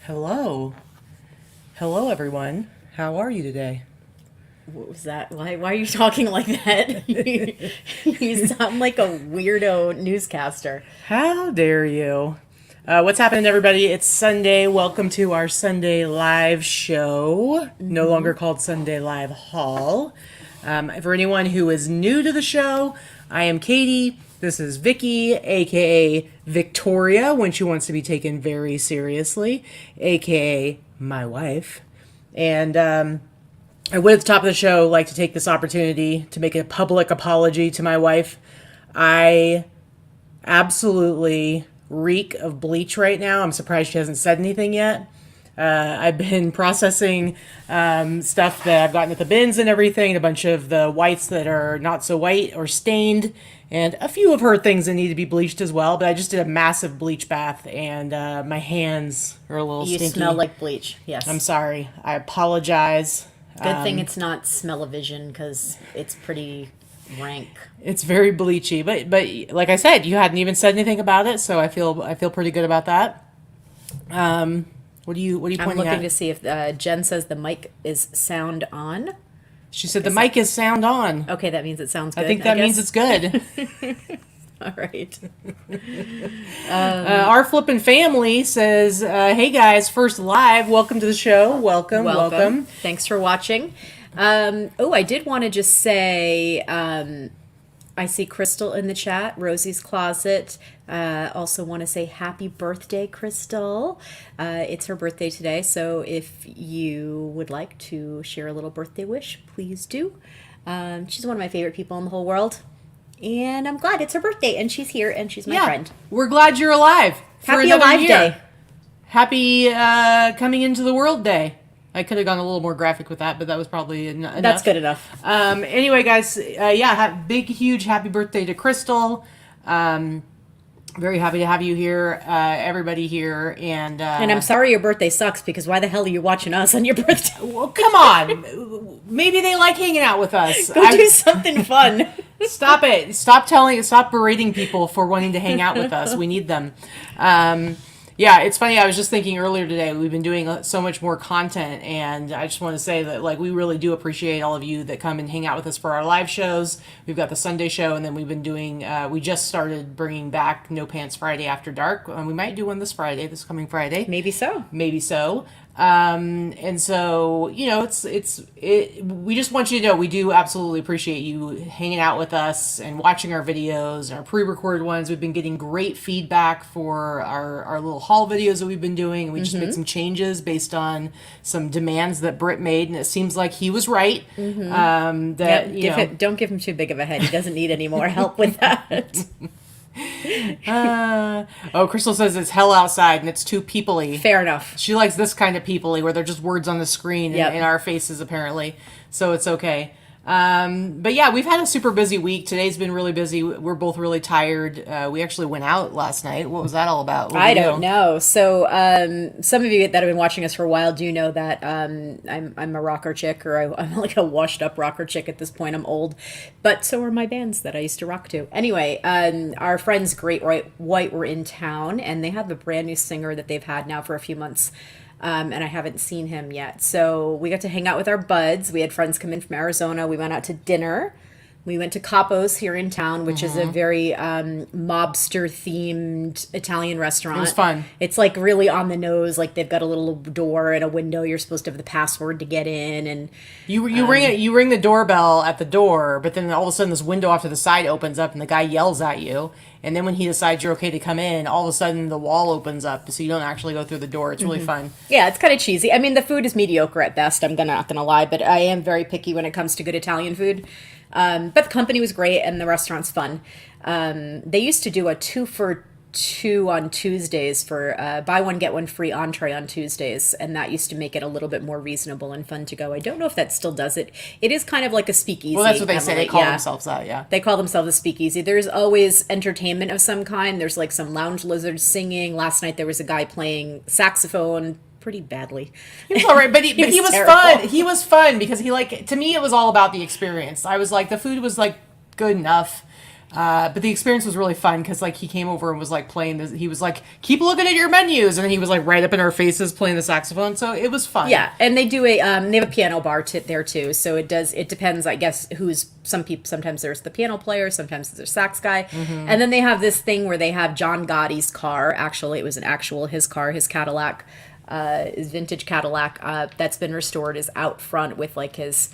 Hello. Hello, everyone. How are you today? What was that? Why are you talking like that? You sound like a weirdo newscaster. How dare you? What's happening, everybody? It's Sunday. Welcome to our Sunday live show, no longer called Sunday Live Hall. For anyone who is new to the show, I am Katie. This is Vikki, aka Victoria, when she wants to be taken very seriously, aka my wife. And I would at the top of the show like to take this opportunity to make a public apology to my wife. I absolutely reek of bleach right now. I'm surprised she hasn't said anything yet. I've been processing stuff that I've gotten at the bins and everything, a bunch of the whites that are not so white or stained, and a few of her things that need to be bleached as well. But I just did a massive bleach bath, and my hands are a little stinky. You smell like bleach. Yes. I'm sorry. I apologize. Good thing it's not smell-o-vision because it's pretty rank. It's very bleachy, but like I said, you hadn't even said anything about it, so I feel pretty good about that. What are you pointing at? I'm looking to see if Jen says the mic is sound on. She said the mic is sound on. Okay, that means it sounds good. I think that means it's good. All right. Our flippin' family says, "Hey guys, first live. Welcome to the show. Welcome. Thanks for watching." I did want to just say, I see Crystal in the chat, Rosie's Closet. Also want to say happy birthday, Crystal. It's her birthday today, so if you would like to share a little birthday wish, please do. She's one of my favorite people in the whole world, and I'm glad it's her birthday, and she's here, and she's my friend. We're glad you're alive. Happy Alive Day. Happy coming into the world day. I could have gone a little more graphic with that, but that was probably enough. That's good enough. Anyway, guys, big, huge happy birthday to Crystal. Very happy to have you here, everybody here. And I'm sorry your birthday sucks, because why the hell are you watching us on your birthday? Well, come on. Maybe they like hanging out with us. Go do something fun. Stop it. Stop berating people for wanting to hang out with us. We need them. Yeah, it's funny. I was just thinking earlier today, we've been doing so much more content, and I just want to say that, like, we really do appreciate all of you that come and hang out with us for our live shows. We've got the Sunday show, and then we've been doing, we just started bringing back No Pants Friday After Dark. We might do one this coming Friday. Maybe so. And so, you know, we just want you to know we do absolutely appreciate you hanging out with us and watching our videos, our pre-recorded ones. We've been getting great feedback for our little haul videos that we've been doing. We just made some changes based on some demands that Britt made, and it seems like he was right. Don't give him too big of a head. He doesn't need any more help with that. Crystal says it's hell outside and it's too people-y. Fair enough. She likes this kind of people-y where they're just words on the screen in our faces, apparently. So it's okay. But yeah, we've had a super busy week. Today's been really busy. We're both really tired. We actually went out last night. What was that all about? I don't know. So some of you that have been watching us for a while do know that I'm a rocker chick, or I'm like a washed up rocker chick at this point. I'm old, but so are my bands that I used to rock to. Anyway, our friends Great White were in town, and they have a brand new singer that they've had now for a few months. And I haven't seen him yet. So we got to hang out with our buds. We had friends come in from Arizona. We went out to dinner. We went to Capo's here in town, which is a very mobster-themed Italian restaurant. It was fun. It's like really on the nose. Like they've got a little door and a window. You're supposed to have the password to get in, and you ring the doorbell at the door, but then all of a sudden this window off to the side opens up and the guy yells at you. And then when he decides you're okay to come in, all of a sudden the wall opens up, so you don't actually go through the door. It's really fun. Yeah, it's kind of cheesy. I mean, the food is mediocre at best. I'm not gonna lie, but I am very picky when it comes to good Italian food. But the company was great, and the restaurant's fun. They used to do a 2 for 2 on Tuesdays for buy one get one free entree on Tuesdays, and that used to make it a little bit more reasonable and fun to go. I don't know if that still does it. It is kind of like a speakeasy. Well, that's what they say. They call themselves that. Yeah, they call themselves a speakeasy. There's always entertainment of some kind. There's like some lounge lizards singing. Last night there was a guy playing saxophone pretty badly. He was all right, but he was terrible. fun. He was fun because to me it was all about the experience. I was like, the food was like good enough. But the experience was really fun because like he came over and was like playing this. He was like, "Keep looking at your menus," and then he was like right up in our faces playing the saxophone. So it was fun. Yeah, and they do they have a piano bar there too. So it depends, I guess, who's some people. Sometimes there's the piano player, sometimes there's a sax guy, and then they have this thing where they have John Gotti's car. Actually, it was his car, his Cadillac, his vintage Cadillac that's been restored is out front with like his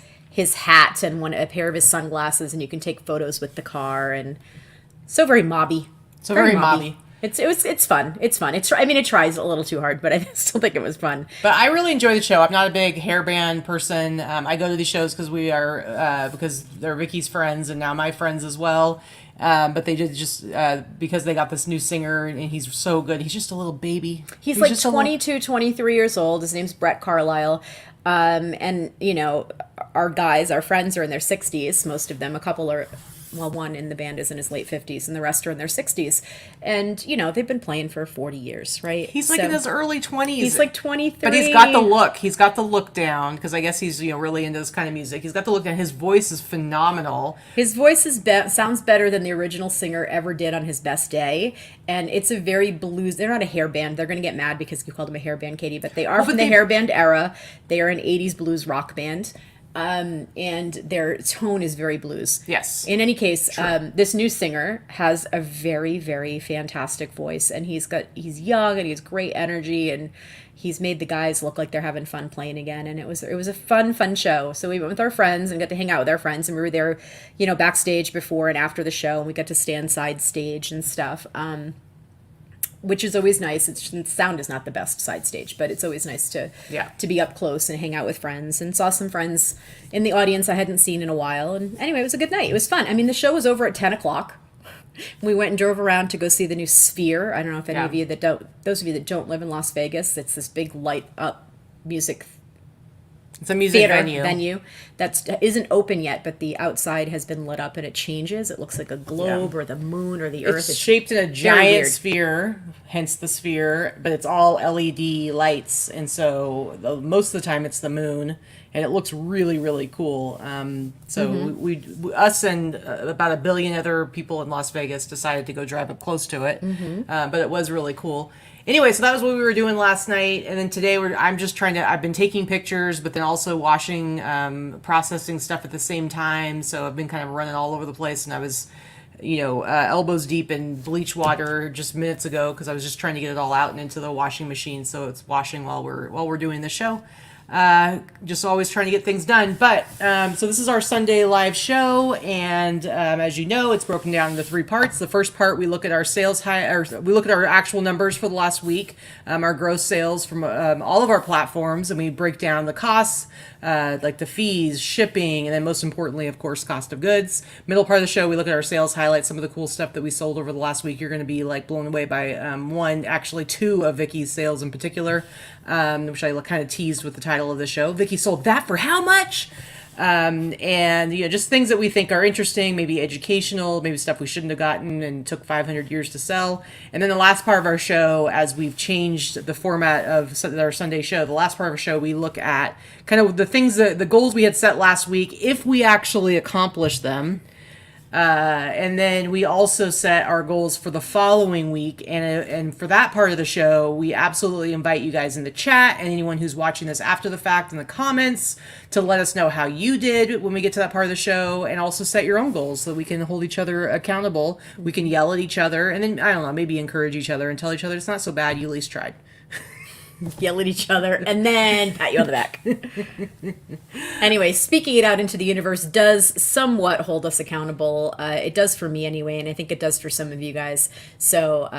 hat and a pair of his sunglasses, and you can take photos with the car, and so very mobby. So very mobby. It's fun. It's fun. It tries a little too hard, but I still think it was fun. But I really enjoy the show. I'm not a big hairband person. I go to these shows because because they're Vicky's friends and now my friends as well. But they did just because they got this new singer and he's so good. He's just a little baby. He's like 22, 23 years old. His name's Brett Carlisle. And our friends are in their 60s, most of them. A couple are, one in the band is in his late 50s and the rest are in their 60s. And, they've been playing for 40 years, right? He's like in his early 20s. He's like 23. But he's got the look. He's got the look down because I guess he's, really into this kind of music. He's got the look down. His voice is phenomenal. His voice sounds better than the original singer ever did on his best day. And it's a very blues. They're not a hair band. They're going to get mad because you called them a hair band, Katie. But they are from the hair band era. They are an 80s blues rock band. And their tone is very blues. Yes. In any case, this new singer has a very, very fantastic voice, and he's young and he has great energy, and he's made the guys look like they're having fun playing again. And it was a fun show. So we went with our friends and got to hang out with our friends, and we were there, backstage before and after the show, and we got to stand side stage and stuff. Which is always nice. Sound is not the best side stage, but it's always nice to be up close and hang out with friends, and saw some friends in the audience I hadn't seen in a while. And anyway, it was a good night. It was fun. I mean, the show was over at 10 o'clock. We went and drove around to go see the new Sphere. I don't know if any of you those of you that don't live in Las Vegas, it's this big light up music It's a music venue that isn't open yet, but the outside has been lit up and it changes. It looks like a globe or the moon or the earth. It's shaped in a giant sphere, hence the sphere, but it's all LED lights. And so most of the time it's the moon, and it looks really, really cool. We us and about 1 billion other people in Las Vegas decided to go drive up close to it. But it was really cool. Anyway, so that was what we were doing last night, and then today I've been taking pictures, but then also washing, processing stuff at the same time, so I've been kind of running all over the place, and I was, elbows deep in bleach water just minutes ago, because I was just trying to get it all out and into the washing machine, so it's washing while we're doing the show. Just always trying to get things done. But so this is our Sunday live show, and as you know, it's broken down into 3 parts. The first part, we look at our we look at our actual numbers for the last week, our gross sales from all of our platforms, and we break down the costs, like the fees, shipping, and then most importantly, of course, cost of goods. Middle part of the show, we look at our sales highlights, some of the cool stuff that we sold over the last week. You're going to be like blown away by 2 of Vicky's sales in particular, which I kind of teased with the title of the show. Vicky sold that for how much? And just things that we think are interesting, maybe educational, maybe stuff we shouldn't have gotten and took 500 years to sell. And then the last part of our show, as we've changed the format of our Sunday show, the last part of our show, we look at kind of the goals we had set last week, if we actually accomplish them. And then we also set our goals for the following week. And for that part of the show, we absolutely invite you guys in the chat and anyone who's watching this after the fact in the comments to let us know how you did when we get to that part of the show, and also set your own goals so we can hold each other accountable. We can yell at each other and then, I don't know, maybe encourage each other and tell each other it's not so bad, you at least tried. Yell at each other and then pat you on the back. Anyway, speaking it out into the universe does somewhat hold us accountable. It does for me anyway, and I think it does for some of you guys. So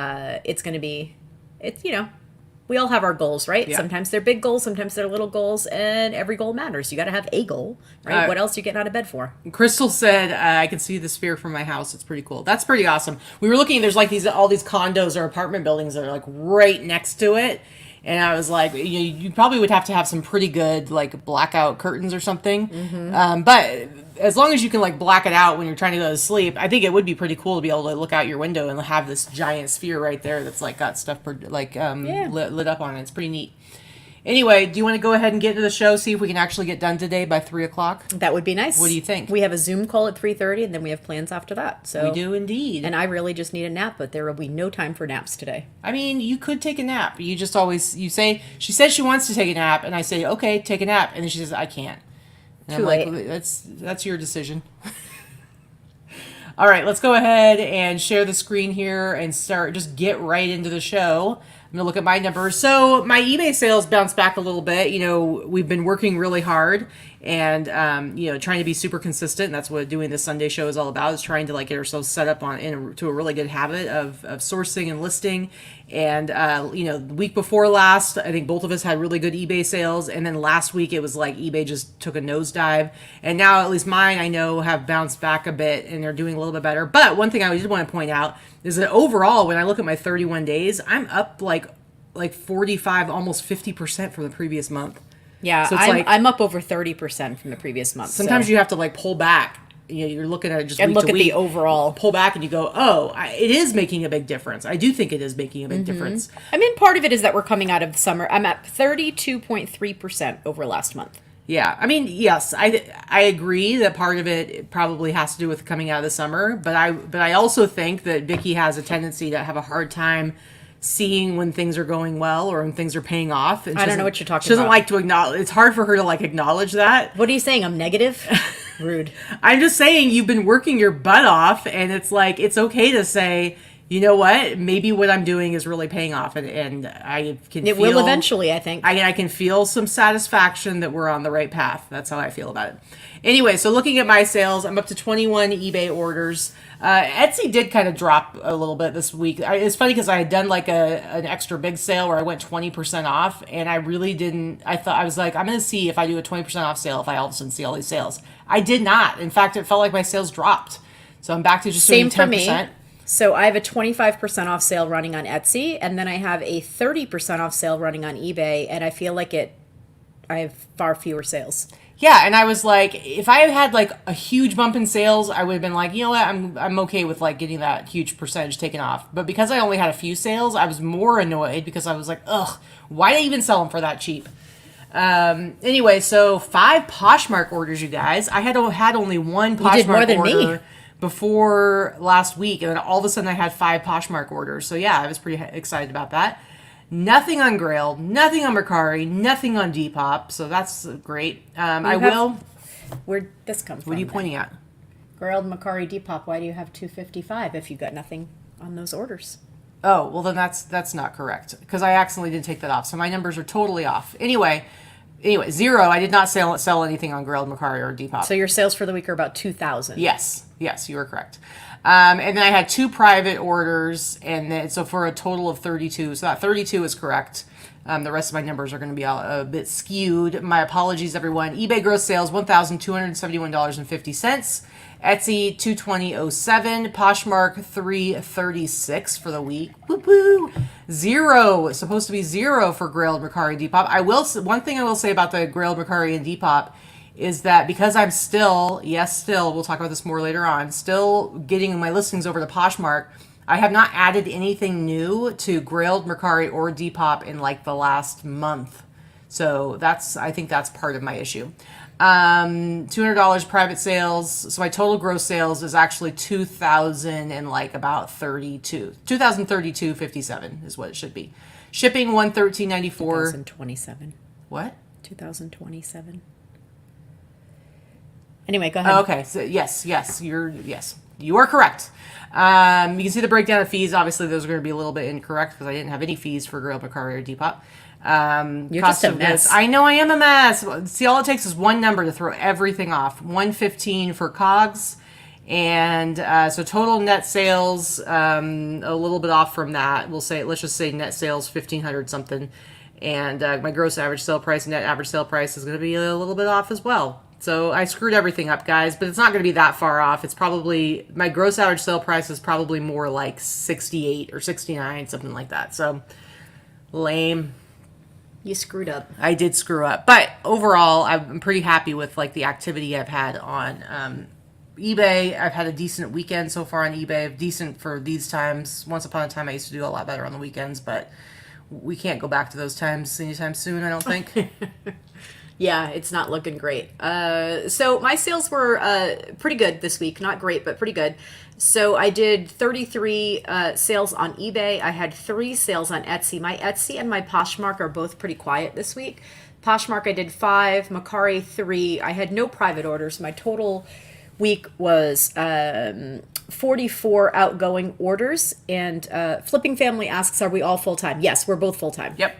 we all have our goals, right? Yeah. Sometimes they're big goals, sometimes they're little goals, and every goal matters. You got to have a goal, right? What else are you getting out of bed for? Crystal said, I can see the sphere from my house. It's pretty cool. That's pretty awesome. We were looking, there's like all these condos or apartment buildings that are like right next to it. And I was like, you probably would have to have some pretty good like blackout curtains or something. But as long as you can like black it out when you're trying to go to sleep, I think it would be pretty cool to be able to look out your window and have this giant sphere right there that's like got stuff lit up on it. It's pretty neat. Anyway, do you want to go ahead and get into the show, see if we can actually get done today by 3 o'clock? That would be nice. What do you think? We have a Zoom call at 3:30, and then we have plans after that. So We do indeed. And I really just need a nap, but there will be no time for naps today. I mean, you could take a nap. You just always, you say, she says she wants to take a nap, and I say, okay, take a nap. And then she says, I can't. And Too I'm late. like, that's your decision. All right, let's go ahead and share the screen here and just get right into the show. I'm going to look at my numbers. So my eBay sales bounced back a little bit. You know, we've been working really hard and, trying to be super consistent. And that's what doing this Sunday show is all about, is trying to like get ourselves set up to a really good habit of sourcing and listing. And, the week before last, I think both of us had really good eBay sales. And then last week it was like eBay just took a nosedive. And now at least mine, I know, have bounced back a bit and they're doing a little bit better. But one thing I did want to point out is that overall, when I look at my 31 days, I'm up like 45, almost 50% from the previous month. Yeah, So it's I'm up over 30% from the previous month. Sometimes you have to like pull back. You're looking at it just and week look to at week, the overall. pull back and you go, it is making a big difference. I do think it is making a big difference. I mean, part of it is that we're coming out of the summer. I'm at 32.3% over last month. Yeah, I mean, yes, I agree that part of it probably has to do with coming out of the summer, but I also think that Vikki has a tendency to have a hard time seeing when things are going well or when things are paying off. And I don't know what you're talking She doesn't about. like to acknowledge. It's hard for her to like acknowledge that. What are you saying? I'm negative? Rude. I'm just saying you've been working your butt off, and it's like it's okay to say, you know what, maybe what I'm doing is really paying off, and I can. It will eventually, I think. I can feel some satisfaction that we're on the right path. That's how I feel about it. Anyway, so looking at my sales, I'm up to 21 eBay orders. Etsy did kind of drop a little bit this week. It's funny because I had done like an extra big sale where I went 20% off, and I really didn't. I was like, I'm going to see if I do a 20% off sale if I all of a sudden see all these sales. I did not. In fact, it felt like my sales dropped. So I'm back to just doing 10%. Same for me. So I have a 25% off sale running on Etsy, and then I have a 30% off sale running on eBay, and I feel like I have far fewer sales. Yeah, and I was like, if I had like a huge bump in sales, I would have been like, you know what, I'm okay with like getting that huge percentage taken off. But because I only had a few sales, I was more annoyed because I was like, ugh, why did I even sell them for that cheap? Anyway, so 5 Poshmark orders, you guys. I had only one Poshmark did more than order me. before last week, and then all of a sudden I had 5 Poshmark orders. So yeah, I was pretty excited about that. Nothing on Grail, nothing on Mercari, nothing on Depop, so that's great. Where'd this come from? What are you pointing at? Grail, Macari, Depop. Why do you have 255 if you got nothing on those orders? Oh, well then that's not correct because I accidentally did take that off. So my numbers are totally off. Anyway, 0. I did not sell anything on Grail, Macari, or Depop. So your sales for the week are about 2,000. Yes, you are correct. And then I had 2 private orders, and then so for a total of 32. So that 32 is correct. The rest of my numbers are going to be a bit skewed. My apologies, everyone. eBay gross sales $1,271.50. Etsy $220.07. Poshmark $336 for the week. Woo-hoo. 0. It's supposed to be 0 for Grail, Mercari, Depop. One thing I will say about the Grail, Mercari, and Depop is that because I'm still, we'll talk about this more later on, still getting my listings over to Poshmark, I have not added anything new to Grailed, Mercari, or Depop in like the last month. So I think that's part of my issue. $200 private sales. So my total gross sales is actually 2,000 and like about 2,032.57 is what it should be. Shipping $113.94. 2027. What? 2027. Anyway, go ahead. Okay, so yes, you are correct. You can see the breakdown of fees. Obviously, those are going to be a little bit incorrect because I didn't have any fees for Grail, Mercari, or Depop. You're just a mess. I know I am a mess. See, all it takes is one number to throw everything off. 115 for COGS, and so total net sales a little bit off from that. Let's just say net sales 1,500 something, and my gross average sale price, net average sale price is going to be a little bit off as well. So I screwed everything up, guys, but it's not going to be that far off. It's probably, my gross average sale price is probably more like 68 or 69, something like that. So lame. You screwed up. I did screw up. But overall, I'm pretty happy with like the activity I've had on eBay. I've had a decent weekend so far on eBay. Decent for these times. Once upon a time, I used to do a lot better on the weekends, but we can't go back to those times anytime soon, I don't think. Yeah, it's not looking great. So my sales were pretty good this week. Not great, but pretty good. So I did 33 sales on eBay. I had 3 sales on Etsy. My Etsy and my Poshmark are both pretty quiet this week. Poshmark I did 5, Mercari 3. I had no private orders. My total week was 44 outgoing orders. And Flipping Family asks, are we all full-time? Yes, we're both full-time. Yep.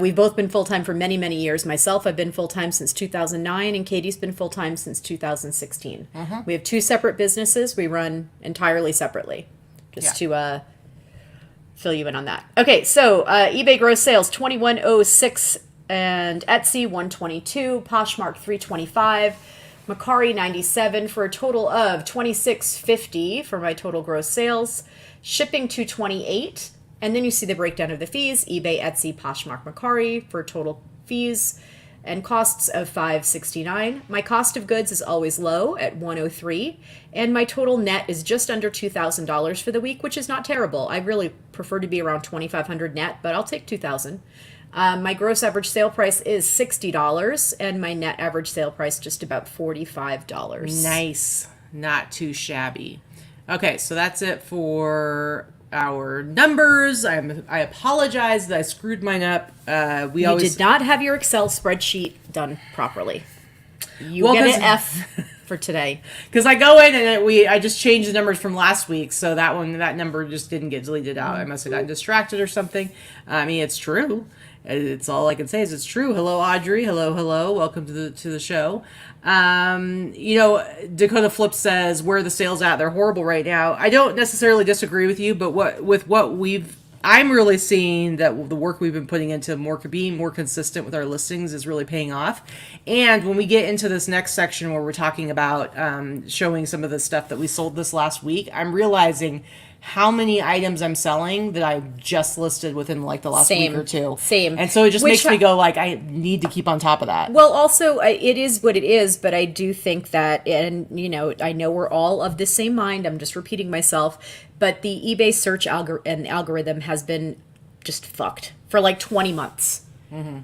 We've both been full-time for many, many years. Myself, I've been full-time since 2009, and Katie's been full-time since 2016. We have 2 separate businesses. We run entirely separately, just to fill you in on that. Okay, so eBay gross sales, 2106, and Etsy, 122, Poshmark, 325, Mercari, 97, for a total of 2650 for my total gross sales. Shipping, 228. And then you see the breakdown of the fees, eBay, Etsy, Poshmark, Mercari, for total fees and costs of $569. My cost of goods is always low at $103, and my total net is just under $2,000 for the week, which is not terrible. I really prefer to be around $2,500 net, but I'll take $2,000. My gross average sale price is $60, and my net average sale price just about $45. Nice. Not too shabby. Okay, so that's it for our numbers. I apologize that I screwed mine up. You did not have your Excel spreadsheet done properly. You get an F for today. Because I go in and I just changed the numbers from last week, so that number just didn't get deleted out. I must have gotten distracted or something. I mean, it's true. It's all I can say is it's true. Hello, Audrey. Hello. Welcome to the show. Dakota Flip says, where are the sales at? They're horrible right now. I don't necessarily disagree with you, but I'm really seeing that the work we've been putting into being more consistent with our listings is really paying off. And when we get into this next section where we're talking about showing some of the stuff that we sold this last week, I'm realizing how many items I'm selling that I just listed within like the last week or two. Same. And so it just makes me go like, I need to keep on top of that. Well, also, it is what it is, but I do think that, and I know we're all of the same mind, I'm just repeating myself, but the eBay search algorithm has been just fucked for like 20 months.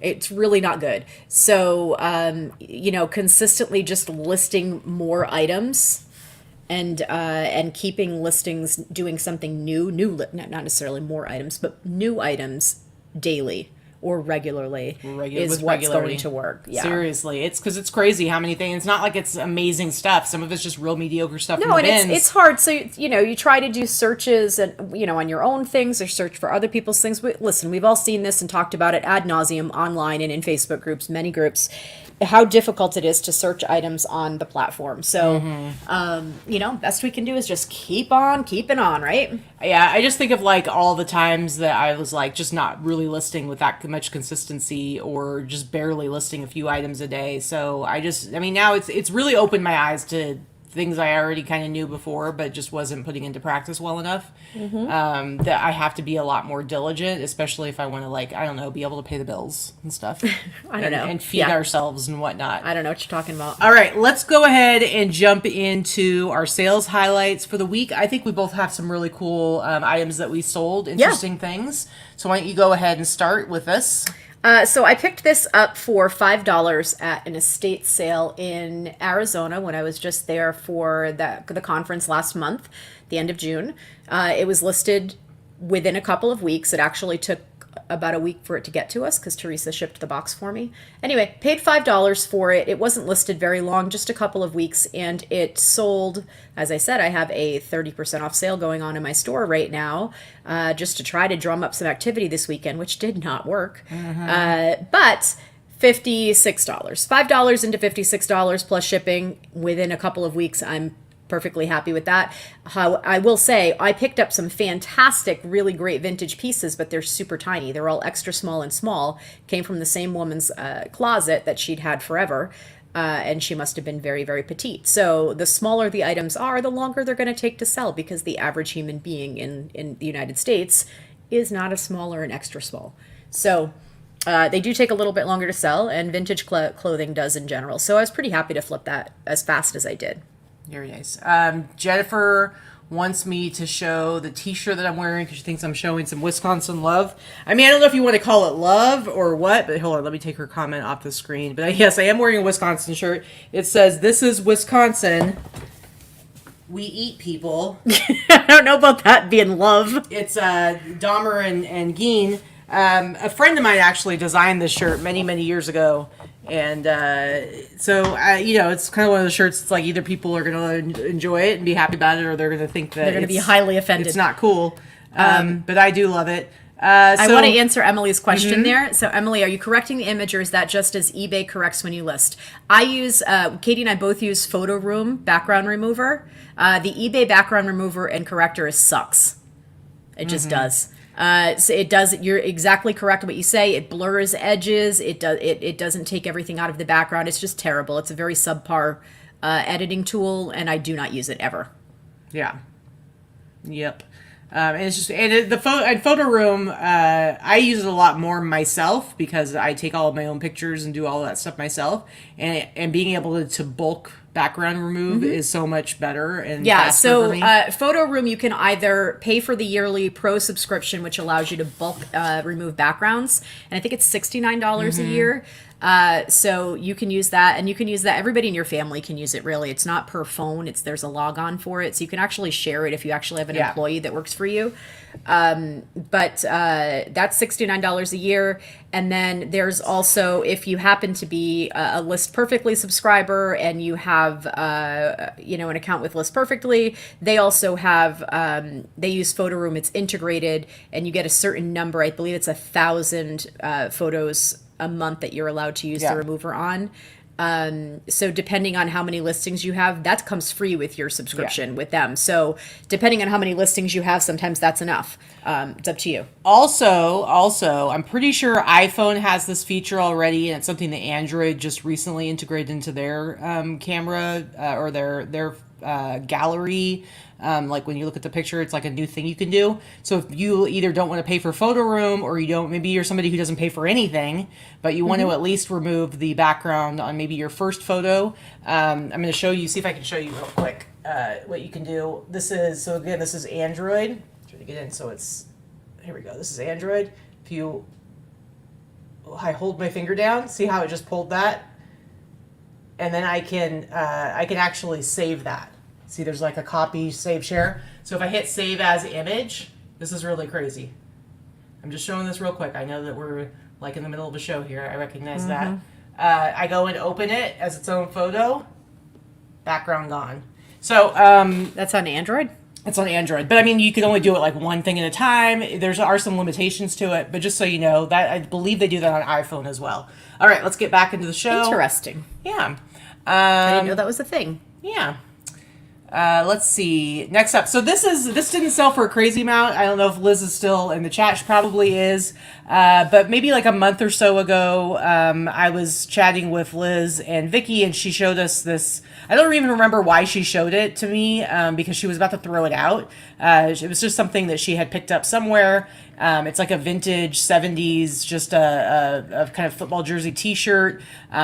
It's really not good. So, consistently just listing more items and keeping listings doing something new, not necessarily more items, but new items daily or regularly is what's going to work. Yeah. Seriously. It's because it's crazy how many things. It's not like it's amazing stuff. Some of it's just real mediocre stuff. No, and it's hard. So, you try to do searches and, on your own things or search for other people's things. Listen, we've all seen this and talked about it ad nauseum online and in Facebook groups, many groups, how difficult it is to search items on the platform. So, best we can do is just keep on keeping on, right? Yeah, I just think of like all the times that I was like just not really listing with that much consistency or just barely listing a few items a day. So now it's really opened my eyes to things I already kind of knew before, but just wasn't putting into practice well enough. That I have to be a lot more diligent, especially if I want to, be able to pay the bills and stuff. And feed ourselves and whatnot. I don't know what you're talking about. All right, let's go ahead and jump into our sales highlights for the week. I think we both have some really cool items that we sold, interesting things. So why don't you go ahead and start with this? So I picked this up for $5 at an estate sale in Arizona when I was just there for the conference last month, the end of June. It was listed within a couple of weeks. It actually took about a week for it to get to us because Teresa shipped the box for me. Anyway, paid $5 for it. It wasn't listed very long, just a couple of weeks, and it sold. As I said, I have a 30% off sale going on in my store right now, just to try to drum up some activity this weekend, which did not work. But $56. $5 into $56 plus shipping within a couple of weeks. I'm perfectly happy with that. I will say I picked up some fantastic, really great vintage pieces, but they're super tiny. They're all extra small and small. Came from the same woman's closet that she'd had forever. And she must have been very, very petite. So the smaller the items are, the longer they're going to take to sell because the average human being in the United States is not a small or an extra small. So they do take a little bit longer to sell, and vintage clothing does in general. So I was pretty happy to flip that as fast as I did. Very nice. Jennifer wants me to show the t-shirt that I'm wearing because she thinks I'm showing some Wisconsin love. I mean, I don't know if you want to call it love or what, but hold on, let me take her comment off the screen. But yes, I am wearing a Wisconsin shirt. It says, "This is Wisconsin. We eat people." I don't know about that being love. It's Dahmer and Geen. A friend of mine actually designed this shirt many, many years ago. And so, it's kind of one of those shirts. It's like either people are going to enjoy it and be happy about it, or they're going to think that They're going to be highly offended. It's not cool. But I do love it. I want to answer Emily's question there. So, Emily, are you correcting the image, or is that just as eBay corrects when you list? I use, Katie and I both use Photo Room background remover. The eBay background remover and corrector sucks. It just does. So it does. You're exactly correct what you say. It blurs edges. It doesn't take everything out of the background. It's just terrible. It's a very subpar editing tool, and I do not use it ever. Yeah. Yep. And it's just the photo room. I use it a lot more myself because I take all of my own pictures and do all of that stuff myself. And being able to bulk background remove is so much better and faster for me. Photo Room, you can either pay for the yearly pro subscription, which allows you to bulk remove backgrounds, and I think it's $69 a year. So you can use that, and you can use that. Everybody in your family can use it. Really, it's not per phone. There's a log on for it, so you can actually share it if you actually have an employee that works for you. But that's $69 a year. And then there's also, if you happen to be a List Perfectly subscriber and you have, an account with List Perfectly, they also have, they use Photo Room. It's integrated, and you get a certain number. I believe it's 1,000 photos a month that you're allowed to use the remover on. So depending on how many listings you have, that comes free with your subscription with them. So depending on how many listings you have, sometimes that's enough. It's up to you. Also, I'm pretty sure iPhone has this feature already, and it's something that Android just recently integrated into their camera or their gallery. Like when you look at the picture, it's like a new thing you can do. So if you either don't want to pay for Photo Room, or maybe you're somebody who doesn't pay for anything, but you want to at least remove the background on maybe your first photo. I'm going to show you, see if I can show you real quick what you can do. This is Android. Try to get in so it's, here we go. This is Android. If I hold my finger down, see how it just pulled that? And then I can actually save that. See, there's like a copy, save, share. So if I hit save as image, this is really crazy. I'm just showing this real quick. I know that we're like in the middle of a show here. I recognize that. I go and open it as its own photo. Background gone. So That's on Android? it's on Android. But I mean, you can only do it like one thing at a time. Are some limitations to it. But just so you know, that I believe they do that on iPhone as well. All right, let's get back into the show. Interesting. Yeah. I didn't know that was a thing. Yeah. Let's see. Next up. So this didn't sell for a crazy amount. I don't know if Liz is still in the chat. She probably is. But maybe like a month or so ago, I was chatting with Liz and Vicky, and she showed us this. I don't even remember why she showed it to me, because she was about to throw it out. It was just something that she had picked up somewhere. It's like a vintage 70s, just a kind of football jersey t-shirt.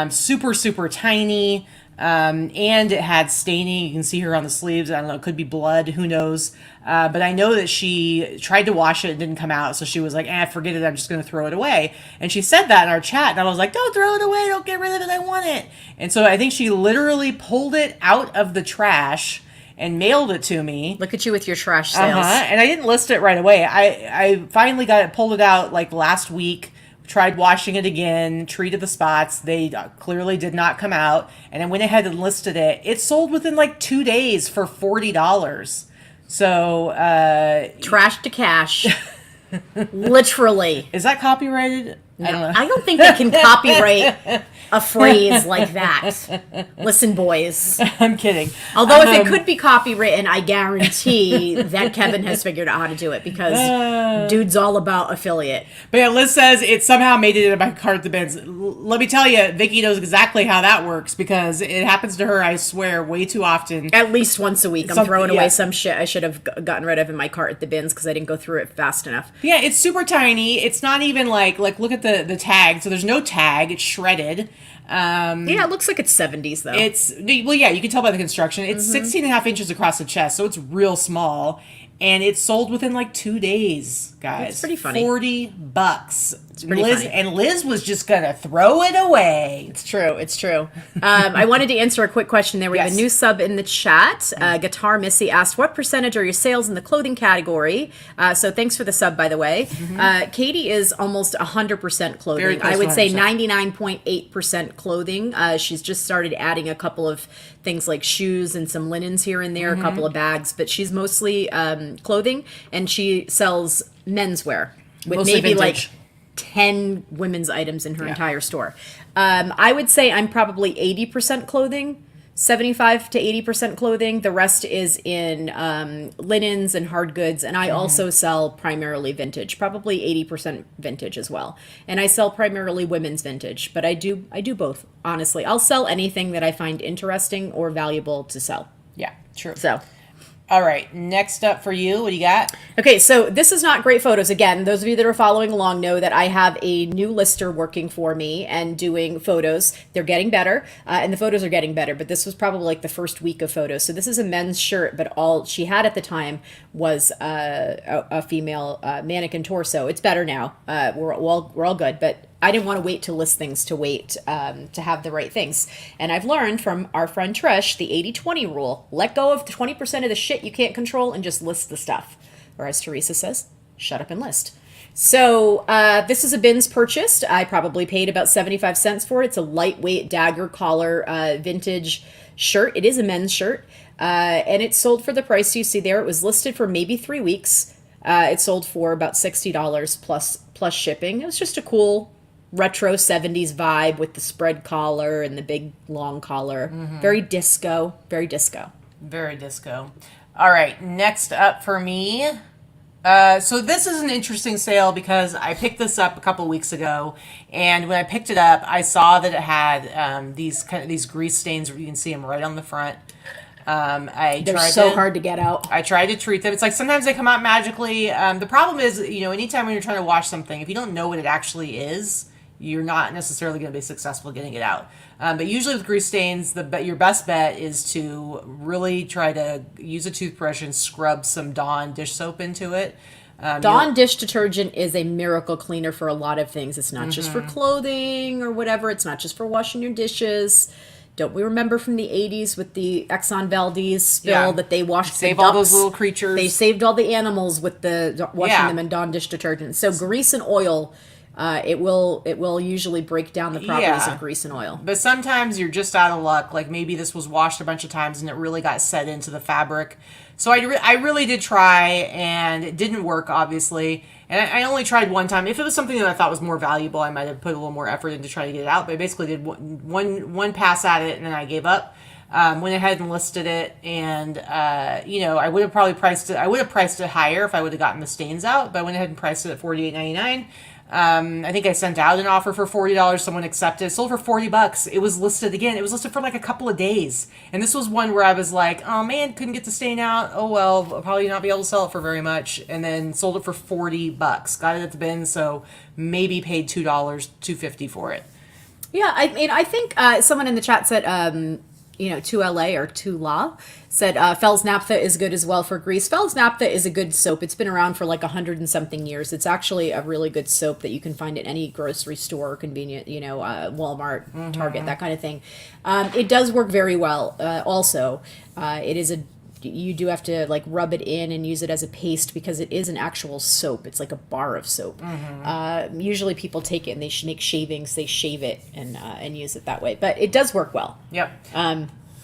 Super, super tiny. And it had staining. You can see her on the sleeves. I don't know, it could be blood, who knows. But I know that she tried to wash it, it didn't come out, so she was like, forget it, I'm just going to throw it away. And she said that in our chat, and I was like, don't throw it away, don't get rid of it, I want it. And so I think she literally pulled it out of the trash and mailed it to me. Look at you with your trash sales. And I didn't list it right away. I finally pulled it out like last week. Tried washing it again, treated the spots. They clearly did not come out. And I went ahead and listed it. It sold within like 2 days for $40. So, trash to cash. Literally. Is that copyrighted? No, I don't think they can copyright a phrase like that. Listen, boys. I'm kidding. Although if it could be copywritten, I guarantee that Kevin has figured out how to do it, because dude's all about affiliate. But yeah, Liz says it somehow made it into my cart at the bins. Let me tell you, Vicky knows exactly how that works, because it happens to her, I swear, way too often. At least once a week. I'm throwing away some shit I should have gotten rid of in my cart at the bins because I didn't go through it fast enough. Yeah, it's super tiny. It's not even like look at the tag. So there's no tag. It's shredded. Yeah, it looks like it's 70s though. Well, yeah, you can tell by the construction. It's 16 and a half inches across the chest, so it's real small. And it sold within like 2 days, guys. It's pretty funny. $40. It's pretty funny. And Liz was just gonna throw it away. It's true. I wanted to answer a quick question there. We have a new sub in the chat. Guitar Missy asked, what percentage are your sales in the clothing category? So thanks for the sub, by the way. Katie is almost 100% clothing. Very close I would to say 100%. 99.8% clothing. She's just started adding a couple of things like shoes and some linens here and there, a couple of bags, but she's mostly clothing, and she sells menswear with Mostly maybe vintage. like 10 women's items in her entire store. I would say I'm probably 80% clothing, 75 to 80% clothing. The rest is in linens and hard goods. And I also sell primarily vintage, probably 80% vintage as well. And I sell primarily women's vintage, but I do both, honestly. I'll sell anything that I find interesting or valuable to sell. Yeah, true. So... All right, next up for you, what do you got? Okay, so this is not great photos. Again, those of you that are following along know that I have a new lister working for me and doing photos. They're getting better, and the photos are getting better, but this was probably like the first week of photos. So this is a men's shirt, but all she had at the time was a female mannequin torso. It's better now. We're all good, but I didn't want to wait to list things to have the right things. And I've learned from our friend Trish, the 80-20 rule. Let go of 20% of the shit you can't control and just list the stuff. Or as Teresa says, shut up and list. So this is a bins purchased. I probably paid about 75 cents for it. It's a lightweight dagger collar vintage shirt. It is a men's shirt. And it sold for the price you see there. It was listed for maybe 3 weeks. It sold for about $60 plus shipping. It was just a cool retro 70s vibe with the spread collar and the big long collar. Very disco. Very disco. Very disco. All right, next up for me. So this is an interesting sale because I picked this up a couple weeks ago, and when I picked it up, I saw that it had these grease stains. You can see them right on the front. They're so hard to get out. I tried to treat them. It's like sometimes they come out magically. The problem is, anytime when you're trying to wash something, if you don't know what it actually is, you're not necessarily going to be successful getting it out. But usually with grease stains, your best bet is to really try to use a toothbrush and scrub some Dawn dish soap into it. Dawn dish detergent is a miracle cleaner for a lot of things. It's not just for clothing or whatever. It's not just for washing your dishes. Don't we remember from the 80s with the Exxon Valdez spill that they washed Save the ducks? all those little creatures. They saved all the animals with the washing them in Dawn dish detergent. So grease and oil, it will usually break down the properties of grease and oil. But sometimes you're just out of luck. Like maybe this was washed a bunch of times and it really got set into the fabric. So I really did try, and it didn't work, obviously. And I only tried one time. If it was something that I thought was more valuable, I might have put a little more effort into trying to get it out. But I basically did one pass at it, and then I gave up. Went ahead and listed it, and I would have probably priced it. I would have priced it higher if I would have gotten the stains out. But I went ahead and priced it at $48.99. I think I sent out an offer for $40. Someone accepted. It sold for $40. It was listed again. It was listed for like a couple of days. And this was one where I was like, oh man, couldn't get the stain out. Oh well, I'll probably not be able to sell it for very much. And then sold it for $40. Got it at the bin, so maybe paid $2, $2.50 for it. Yeah, I mean, I think someone in the chat said, to LA or to La said Fells Naphtha is good as well for grease. Fells Naphtha is a good soap. It's been around for like 100 and something years. It's actually a really good soap that you can find at any grocery store, convenient, Walmart, Target, that kind of thing. It does work very well. Also, you do have to like rub it in and use it as a paste because it is an actual soap. It's like a bar of soap. Usually people take it and they make shavings. They shave it and use it that way. But it does work well. Yep.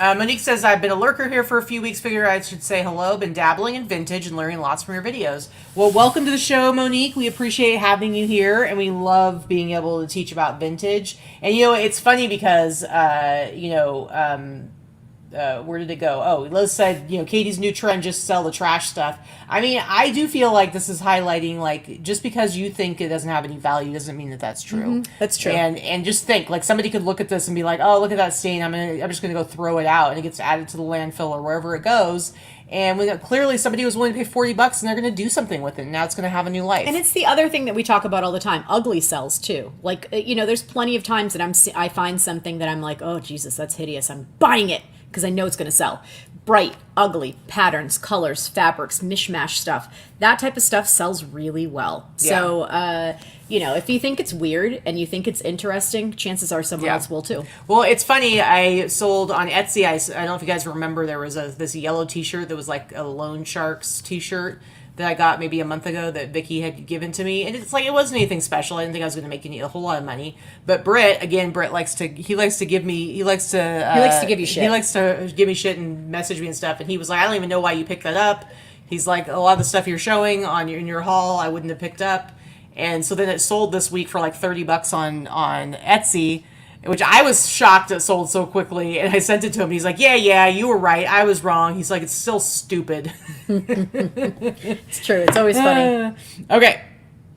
Monique says, I've been a lurker here for a few weeks. Figure I should say hello. Been dabbling in vintage and learning lots from your videos. Well, welcome to the show, Monique. We appreciate having you here, and we love being able to teach about vintage. And, it's funny because, where did it go? Oh, Liz said, Katie's new trend, just sell the trash stuff. I mean, I do feel like this is highlighting, like, just because you think it doesn't have any value doesn't mean that that's true. That's true. And just think, like, somebody could look at this and be like, oh, look at that stain. I'm just going to go throw it out, and it gets added to the landfill or wherever it goes. And when clearly somebody was willing to pay $40 and they're going to do something with it. And now it's going to have a new life. And it's the other thing that we talk about all the time. Ugly sells too. Like, there's plenty of times that I find something that I'm like, oh, Jesus, that's hideous. I'm buying it because I know it's going to sell. Bright, ugly, patterns, colors, fabrics, mishmash stuff. That type of stuff sells really well. Yeah. So, if you think it's weird and you think it's interesting, chances are someone else will too. Well, it's funny. I sold on Etsy. I don't know if you guys remember, there was this yellow t-shirt that was like a Loan Sharks t-shirt that I got maybe a month ago that Vicky had given to me. And it's like, it wasn't anything special. I didn't think I was going to make a whole lot of money. But Britt likes to give you shit. He likes to give me shit and message me and stuff. And he was like, I don't even know why you picked that up. He's like, a lot of the stuff you're showing in your haul, I wouldn't have picked up. And so then it sold this week for like $30 on Etsy, which I was shocked it sold so quickly. And I sent it to him. He's like, yeah, you were right. I was wrong. He's like, it's still stupid. It's true. It's always funny. Okay.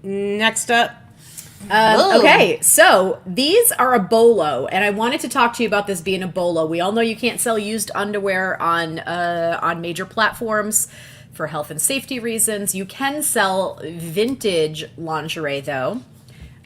Next up. Okay, so these are a bolo, and I wanted to talk to you about this being a bolo. We all know you can't sell used underwear on major platforms for health and safety reasons. You can sell vintage lingerie, though.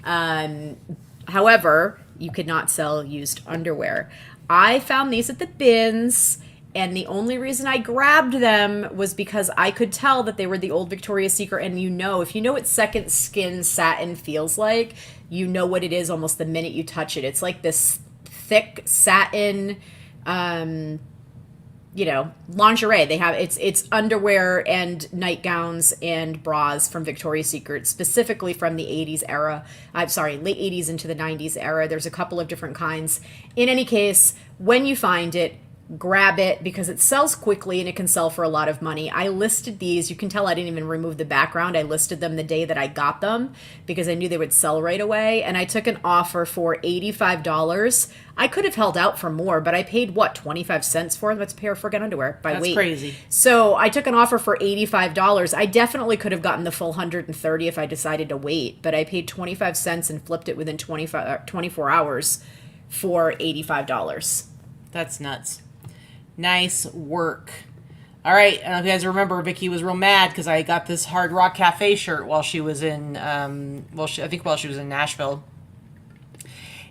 However, you could not sell used underwear. I found these at the bins, and the only reason I grabbed them was because I could tell that they were the old Victoria's Secret. And if you know what second skin satin feels like, you know what it is almost the minute you touch it. It's like this thick satin, lingerie. They have it's underwear and nightgowns and bras from Victoria's Secret, specifically from the 80s era. Late 80s into the 90s era. There's a couple of different kinds. In any case, when you find it, grab it because it sells quickly and it can sell for a lot of money. I listed these. You can tell I didn't even remove the background. I listed them the day that I got them because I knew they would sell right away. And I took an offer for $85. I could have held out for more, but I paid 25 cents for them. That's a pair of friggin' underwear by weight. That's crazy. So I took an offer for $85. I definitely could have gotten the full 130 if I decided to wait, but I paid 25 cents and flipped it within 24 hours for $85. That's nuts. Nice work. All right. I don't know if you guys remember, Vicky was real mad because I got this Hard Rock Cafe shirt while she was in, while she was in Nashville.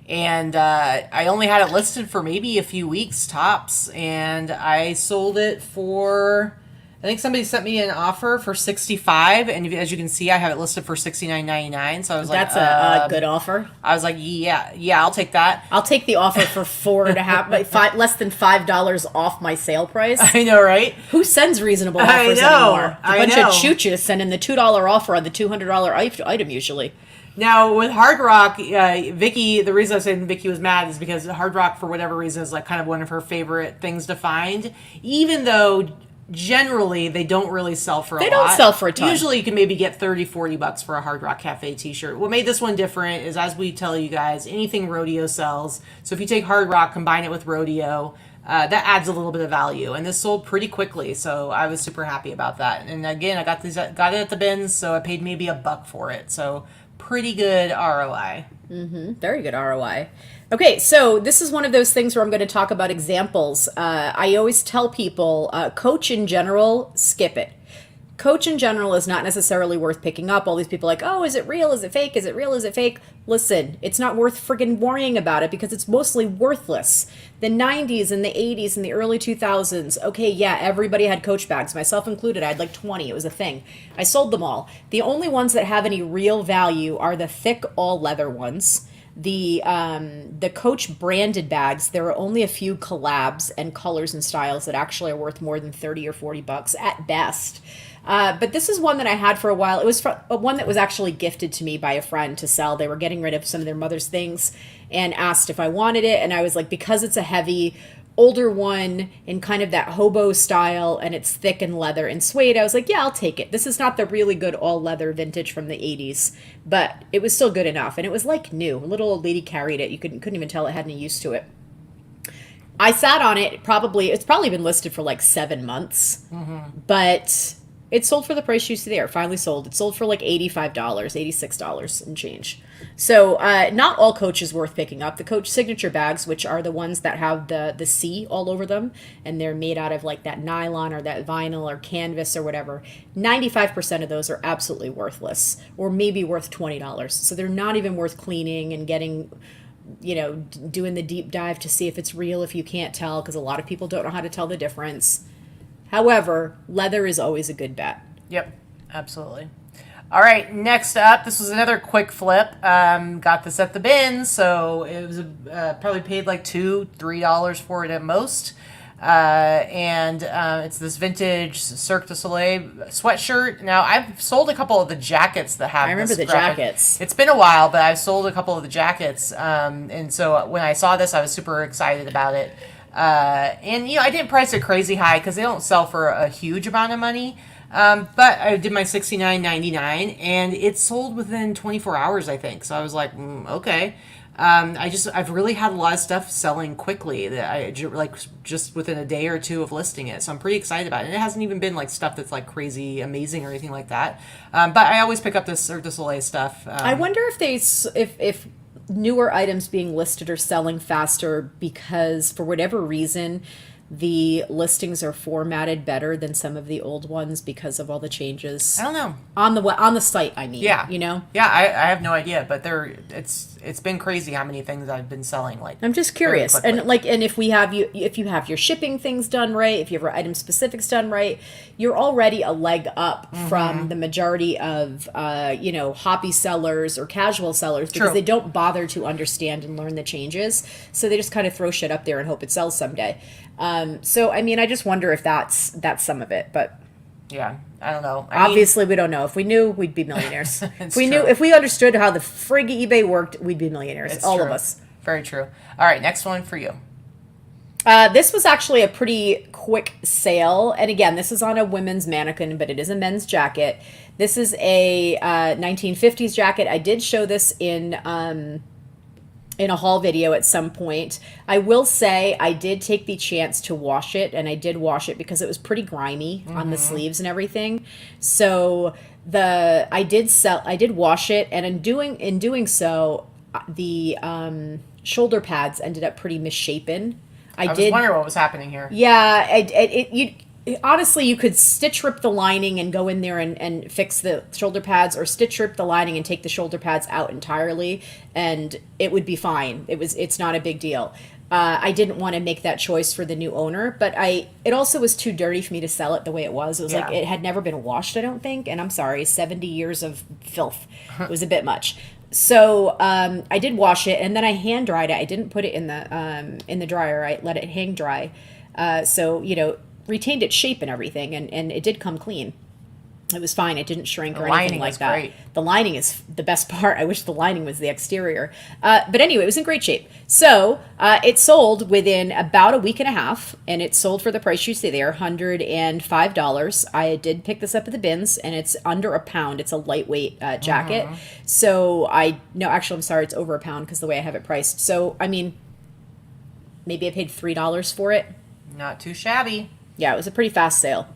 And I only had it listed for maybe a few weeks tops. And I sold it for, I think somebody sent me an offer for $65, and as you can see, I have it listed for $69.99. So I was like, "That's a good offer." I was like, "Yeah, I'll take that." I'll take the offer for $4.50, less than $5 off my sale price. I know, right? Who sends reasonable offers anymore? A bunch of chooches sending the $2 offer on the $200 item usually. Now with Hard Rock, Vicky, the reason I said Vicky was mad is because Hard Rock, for whatever reason, is like kind of one of her favorite things to find, even though generally they don't really sell for a lot. They don't sell for a ton. Usually you can maybe get $30-$40 for a Hard Rock Cafe t-shirt. What made this one different is, as we tell you guys, anything rodeo sells. So if you take Hard Rock, combine it with rodeo, that adds a little bit of value. And this sold pretty quickly, so I was super happy about that. And again, I got it at the bins, so I paid maybe $1 for it. So pretty good ROI. Mm-hmm. Very good ROI. Okay, so this is one of those things where I'm going to talk about examples. I always tell people, Coach in general, skip it. Coach in general is not necessarily worth picking up. All these people are like, oh, is it real? Is it fake? Is it real? Is it fake? Listen, it's not worth friggin' worrying about it because it's mostly worthless. The 90s and the 80s and the early 2000s, okay, yeah, everybody had Coach bags, myself included. I had like 20. It was a thing. I sold them all. The only ones that have any real value are the thick all leather ones. The Coach branded bags, there are only a few collabs and colors and styles that actually are worth more than $30 or $40 at best. But this is one that I had for a while. It was one that was actually gifted to me by a friend to sell. They were getting rid of some of their mother's things and asked if I wanted it. And I was like, because it's a heavy, older one in kind of that hobo style and it's thick and leather and suede, I was like, yeah, I'll take it. This is not the really good all leather vintage from the 80s, but it was still good enough. And it was like new. A little old lady carried it. You couldn't even tell it had any use to it. I sat on it. It's probably been listed for like 7 months, but It sold for the price you see there. Finally sold. It sold for like $85, $86 and change. So not all Coach is worth picking up. The Coach signature bags, which are the ones that have the C all over them, and they're made out of like that nylon or that vinyl or canvas or whatever, 95% of those are absolutely worthless, or maybe worth $20. So they're not even worth cleaning and getting, doing the deep dive to see if it's real if you can't tell, because a lot of people don't know how to tell the difference. However, leather is always a good bet. Yep, absolutely. All right, next up, this was another quick flip. Got this at the bin, so it was probably paid like $2-3 for it at most. And it's this vintage Cirque du Soleil sweatshirt. Now, I've sold a couple of the jackets that have. I remember the jackets. It's been a while, but I've sold a couple of the jackets. And so when I saw this, I was super excited about it. And I didn't price it crazy high because they don't sell for a huge amount of money. But I did my $69.99 and it sold within 24 hours, I think. So I was like, okay. I've really had a lot of stuff selling quickly that I like just within a day or two of listing it. So I'm pretty excited about it. And it hasn't even been like stuff that's like crazy amazing or anything like that. But I always pick up this Cirque du Soleil stuff. I wonder if newer items being listed are selling faster because for whatever reason the listings are formatted better than some of the old ones because of all the changes. I don't know. On the site, I mean. Yeah. Yeah, I have no idea, but it's been crazy how many things I've been selling. Like, I'm just curious. And if you have your shipping things done right, if you have your item specifics done right, you're already a leg up from the majority of hobby sellers or casual sellers because they don't bother to understand and learn the changes. So they just kind of throw shit up there and hope it sells someday. So I mean, I just wonder if that's some of it, but yeah, I don't know. Obviously, we don't know. If we knew, we'd be millionaires. If we understood how the frig eBay worked, we'd be millionaires. All of us. Very true. All right, next one for you. This was actually a pretty quick sale. And again, this is on a women's mannequin, but it is a men's jacket. This is a 1950s jacket. I did show this in a haul video at some point. I will say I did take the chance to wash it, and I did wash it because it was pretty grimy on the sleeves and everything. So I did wash it, and in doing so, the shoulder pads ended up pretty misshapen. I was wondering what was happening here. Yeah, honestly, you could stitch rip the lining and go in there and fix the shoulder pads, or stitch rip the lining and take the shoulder pads out entirely, and it would be fine. It's not a big deal. I didn't want to make that choice for the new owner, but it also was too dirty for me to sell it the way it was. It was like it had never been washed, I don't think, and I'm sorry, 70 years of filth was a bit much. So I did wash it, and then I hand dried it. I didn't put it in the dryer. I let it hang dry. So retained its shape and everything, and it did come clean. It was fine. It didn't shrink or anything like that. Great. The lining is the best part. I wish the lining was the exterior. But anyway, it was in great shape. So it sold within about a week and a half, and it sold for the price you see there, $105. I did pick this up at the bins, and it's under a pound. It's a lightweight jacket. So actually, I'm sorry, it's over a pound because the way I have it priced. So, I mean, maybe I paid $3 for it. Not too shabby. Yeah, it was a pretty fast sale.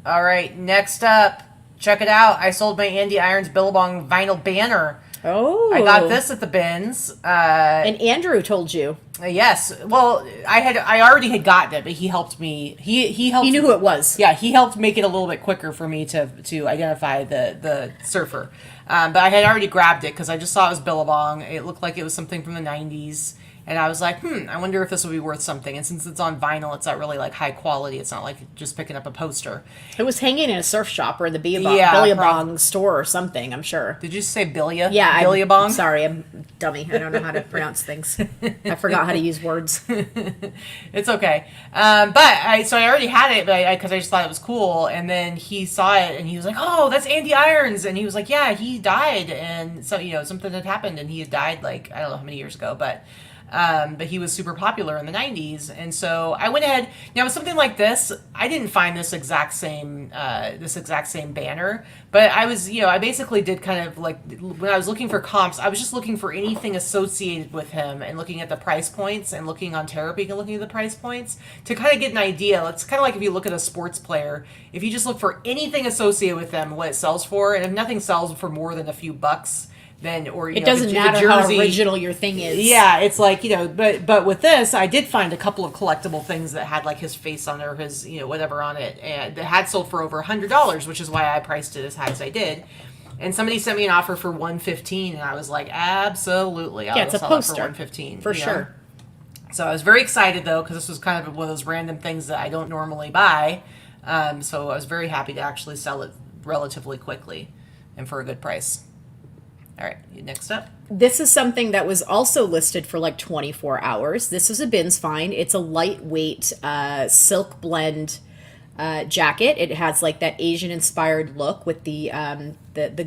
All right, next up, check it out. I sold my Andy Irons Billabong vinyl banner. Oh. I got this at the bins. And Andrew told you. Yes. Well, I already had gotten it, but he helped me. He helped. He knew who it was. Yeah, he helped make it a little bit quicker for me to identify the surfer. But I had already grabbed it because I just saw it was Billabong. It looked like it was something from the 90s. And I was like, I wonder if this will be worth something. And since it's on vinyl, it's not really like high quality. It's not like just picking up a poster. It was hanging in a surf shop or in the Billabong store or something, I'm sure. Did you say Billia? Yeah. Billabong? Sorry, I'm dummy. I don't know how to pronounce things. I forgot how to use words. It's okay. I already had it because I just thought it was cool. And then he saw it and he was like, oh, that's Andy Irons. And he was like, yeah, he died. And so, something had happened and he had died like, I don't know how many years ago. But But he was super popular in the 90s. And so I went ahead. Now, with something like this, I didn't find this exact same banner. But I basically did kind of like, when I was looking for comps, I was just looking for anything associated with him and looking at the price points and looking on Terapeak and looking at the price points to kind of get an idea. It's kind of like if you look at a sports player, if you just look for anything associated with them, what it sells for, and if nothing sells for more than a few bucks, then, or it doesn't matter how original your thing is. Yeah, it's like, but with this, I did find a couple of collectible things that had like his face on it or his, whatever on it, and that had sold for over $100, which is why I priced it as high as I did. And somebody sent me an offer for $115, and I was like, absolutely, I'll sell it for $115 for sure. So I was very excited though, because this was kind of one of those random things that I don't normally buy. So I was very happy to actually sell it relatively quickly and for a good price. All right, next up. This is something that was also listed for like 24 hours. This is a bins find. It's a lightweight silk blend jacket. It has like that Asian inspired look with the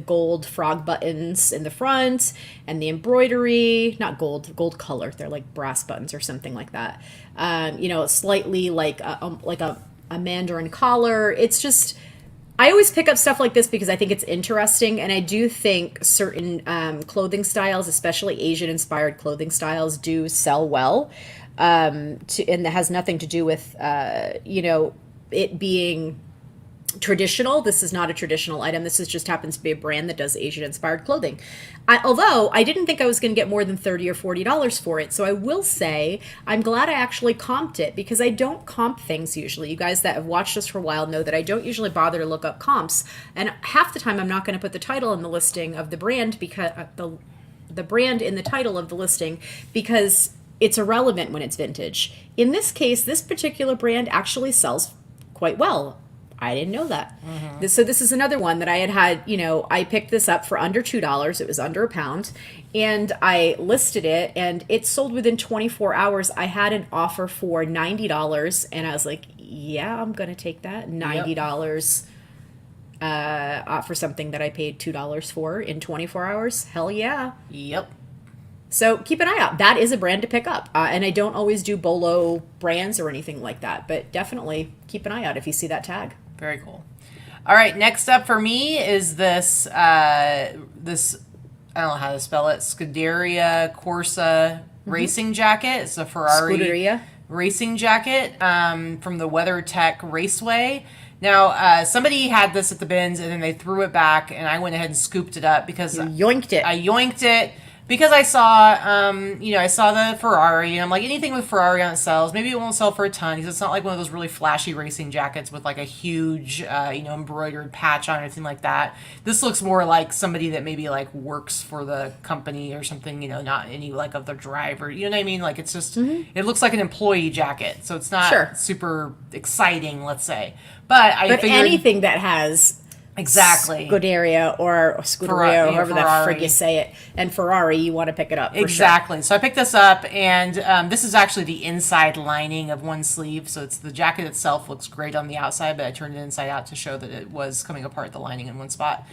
gold frog buttons in the front and the embroidery, not gold color. They're like brass buttons or something like that. Slightly like a mandarin collar. It's just, I always pick up stuff like this because I think it's interesting, and I do think certain clothing styles, especially Asian-inspired clothing styles, do sell well, and that has nothing to do with, it being traditional. This is not a traditional item. This just happens to be a brand that does Asian-inspired clothing. Although I didn't think I was going to get more than $30 or $40 for it, so I will say I'm glad I actually comped it, because I don't comp things usually. You guys that have watched us for a while know that I don't usually bother to look up comps, and half the time I'm not going to put the title in the listing of the brand, because the brand in the title of the listing, because it's irrelevant when it's vintage. In this case, this particular brand actually sells quite well. I didn't know that. Mm-hmm. So this is another one that I had, I picked this up for under $2. It was under £1. And I listed it, and it sold within 24 hours. I had an offer for $90, and I was like, yeah, I'm going to take that. $90 for something that I paid $2 for in 24 hours. Hell yeah. Yep. So keep an eye out. That is a brand to pick up. And I don't always do BOLO brands or anything like that, but definitely keep an eye out if you see that tag. Very cool. All right, next up for me is this, I don't know how to spell it, Scuderia Corsa racing jacket. It's a Ferrari Scuderia racing jacket from the WeatherTech Raceway. Now, somebody had this at the bins, and then they threw it back, and I went ahead and scooped it up because you yoinked it. I yoinked it. Because I saw, I saw the Ferrari, and I'm like, anything with Ferrari on it sells. Maybe it won't sell for a ton, because it's not like one of those really flashy racing jackets with like a huge, embroidered patch on it or anything like that. This looks more like somebody that maybe like works for the company or something, not any like of the driver. You know what I mean? Like it's just, it looks like an employee jacket, so it's not super exciting, let's say. But figured anything that has exactly Scuderia or Scuderia, or however the frig you say it, and Ferrari, you want to pick it up. Exactly. Sure. So I picked this up, and this is actually the inside lining of one sleeve. So it's the jacket itself looks great on the outside, but I turned it inside out to show that it was coming apart, the lining in one spot.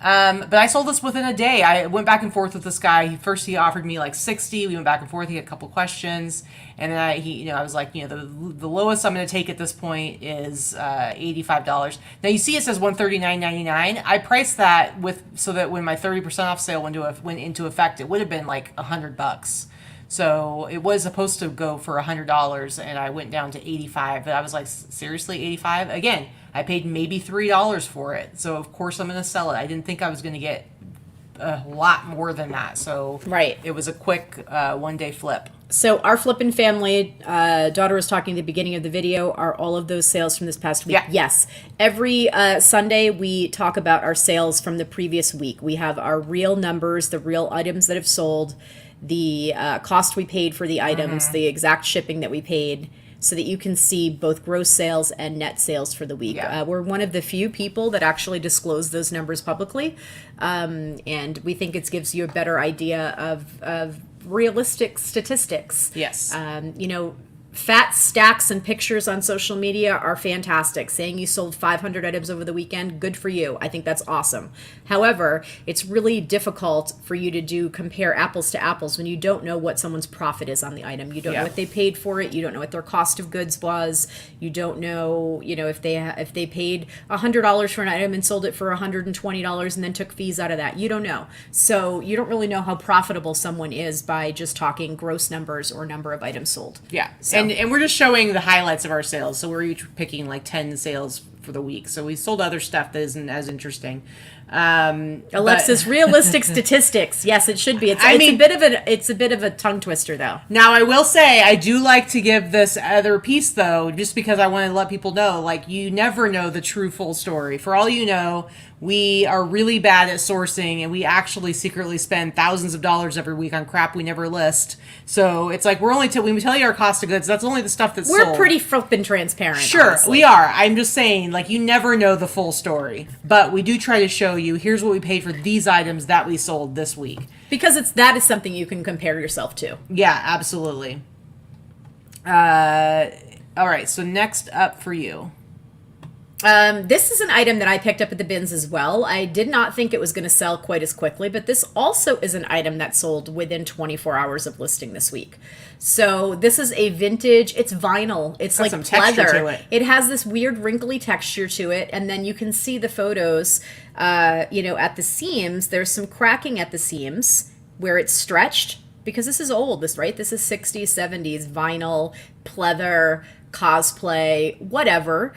But I sold this within a day. I went back and forth with this guy. First, he offered me like 60. We went back and forth. He had a couple questions, and then I was like, the lowest I'm going to take at this point is $85. Now you see, it says $139.99. I priced that so that when my 30% off sale went into effect, it would have been like $100. So it was supposed to go for $100, and I went down to $85. But I was like, seriously, $85? Again, I paid maybe $3 for it. So of course I'm going to sell it. I didn't think I was going to get a lot more than that. So it was a quick one-day flip. So our flippin' family, daughter was talking at the beginning of the video, are all of those sales from this past week? Yeah. Yes. Every Sunday we talk about our sales from the previous week. We have our real numbers, the real items that have sold, the cost we paid for the items, the exact shipping that we paid, so that you can see both gross sales and net sales for the week. Yeah. We're one of the few people that actually disclose those numbers publicly, and we think it gives you a better idea of realistic statistics. Yes. fat stacks and pictures on social media are fantastic. Saying you sold 500 items over the weekend, good for you. I think that's awesome. However, it's really difficult for you to compare apples to apples when you don't know what someone's profit is on the item. You don't know what they paid for it. You don't know what their cost of goods was. You don't know, if they paid $100 for an item and sold it for $120 and then took fees out of that. You don't know. So you don't really know how profitable someone is by just talking gross numbers or number of items sold. Yeah. So. And we're just showing the highlights of our sales. So we're each picking like 10 sales for the week. So we sold other stuff that isn't as interesting. Alexis, realistic statistics. Yes, it should be. It's a bit of a tongue twister, though. Now, I will say I do like to give this other piece, though, just because I want to let people know, like, you never know the true full story. For all you know, we are really bad at sourcing, and we actually secretly spend thousands of dollars every week on crap we never list. So it's like when we tell you our cost of goods, that's only the stuff that's sold. We're pretty flippin' transparent. Sure, honestly. We are. I'm just saying, like, you never know the full story. But we do try to show you, here's what we paid for these items that we sold this week. Because that is something you can compare yourself to. Yeah, absolutely. All right, so next up for you. This is an item that I picked up at the bins as well. I did not think it was going to sell quite as quickly, but this also is an item that sold within 24 hours of listing this week. So this is a vintage, it's vinyl. It's like some texture leather. to it. It has this weird wrinkly texture to it, and then you can see the photos, at the seams. There's some cracking at the seams where it's stretched, because this is old, this is 60s, 70s, vinyl, pleather, cosplay, whatever.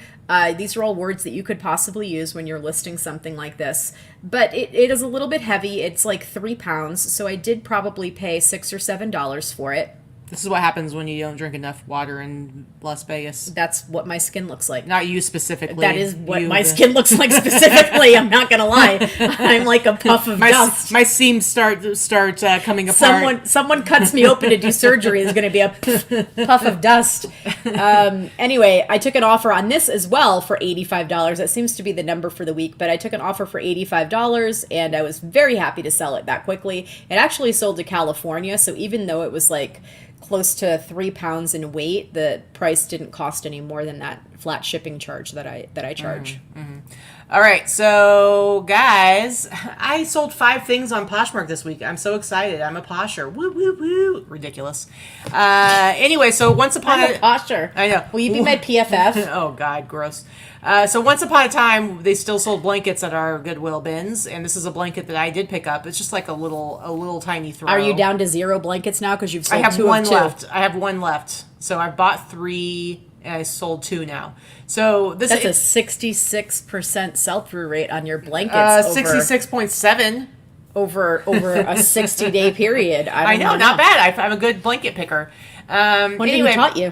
These are all words that you could possibly use when you're listing something like this. But it is a little bit heavy. It's like 3 pounds. So I did probably pay $6 or $7 for it. This is what happens when you don't drink enough water in Las Vegas. That's what my skin looks like. Not you specifically. That is what my skin looks like specifically. I'm not going to lie. I'm like a puff of dust. My seams start coming apart. Someone cuts me open to do surgery. Is going to be a puff of dust. Anyway, I took an offer on this as well for $85. That seems to be the number for the week, but I took an offer for $85 and I was very happy to sell it that quickly. It actually sold to California, so even though it was like close to 3 pounds in weight, the price didn't cost any more than that flat shipping charge that I charge. Mm-hmm. All right, so guys, I sold 5 things on Poshmark this week. I'm so excited. I'm a posher. Woo woo woo. Ridiculous. Anyway, so once upon I'm a posher. I know. Will you be my PFF? Oh God, gross. So once upon a time, they still sold blankets at our Goodwill bins, and this is a blanket that I did pick up. It's just like a little tiny throw. Are you down to 0 blankets now because you've sold 2 I have one of 2? left. I have one left. So I bought 3 and I sold 2 now. So that's a 66% sell-through rate on your blankets. 66.7 over a 60-day period. I know, not bad. I'm a good blanket picker. Who taught you?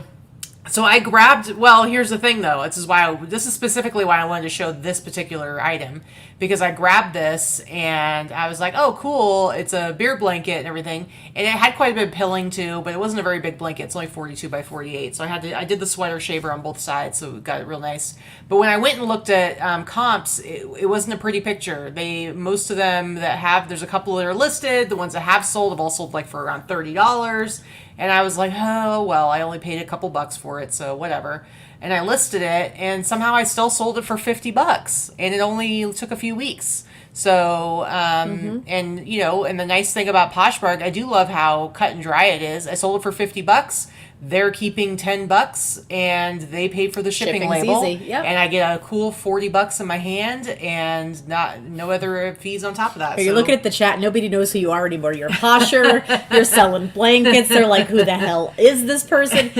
So I grabbed, well, here's the thing though. This is specifically why I wanted to show this particular item, because I grabbed this and I was like, oh, cool. It's a beer blanket and everything. And it had quite a bit of pilling too, but it wasn't a very big blanket. It's only 42 by 48. So I did the sweater shaver on both sides. So it got it real nice. But when I went and looked at comps, it wasn't a pretty picture. Most of them that have, there's a couple that are listed. The ones that have sold have all sold like for around $30. And I was like, oh, well, I only paid a couple bucks for it, so whatever. And I listed it, and somehow I still sold it for $50, and it only took a few weeks. So, and the nice thing about Poshmark, I do love how cut and dry it is. I sold it for $50. They're keeping $10, and they paid for the shipping label. Easy. Yep. And I get a cool $40 in my hand, and no other fees on top of that. You're looking at the chat. Nobody knows who you are anymore. You're a posher. You're selling blankets. They're like, who the hell is this person?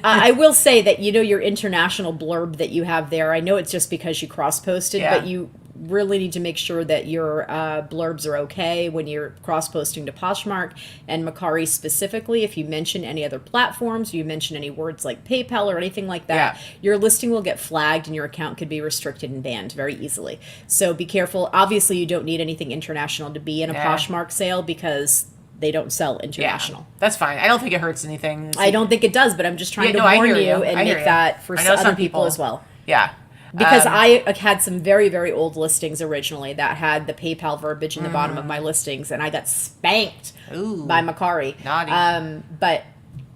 I will say that your international blurb that you have there. I know it's just because you cross-posted, but you really need to make sure that your blurbs are okay when you're cross-posting to Poshmark and Mercari specifically. If you mention any other platforms, you mention any words like PayPal or anything like that, your listing will get flagged and your account could be restricted and banned very easily. So be careful. Obviously, you don't need anything international to be in a Poshmark sale because they don't sell international. Yeah, that's fine. I don't think it hurts anything. I don't think it does, but I'm just trying to warn you and make that for other people as well. Yeah. Because I had some very, very old listings originally that had the PayPal verbiage in the bottom of my listings, and I got spanked by Mercari. Naughty. But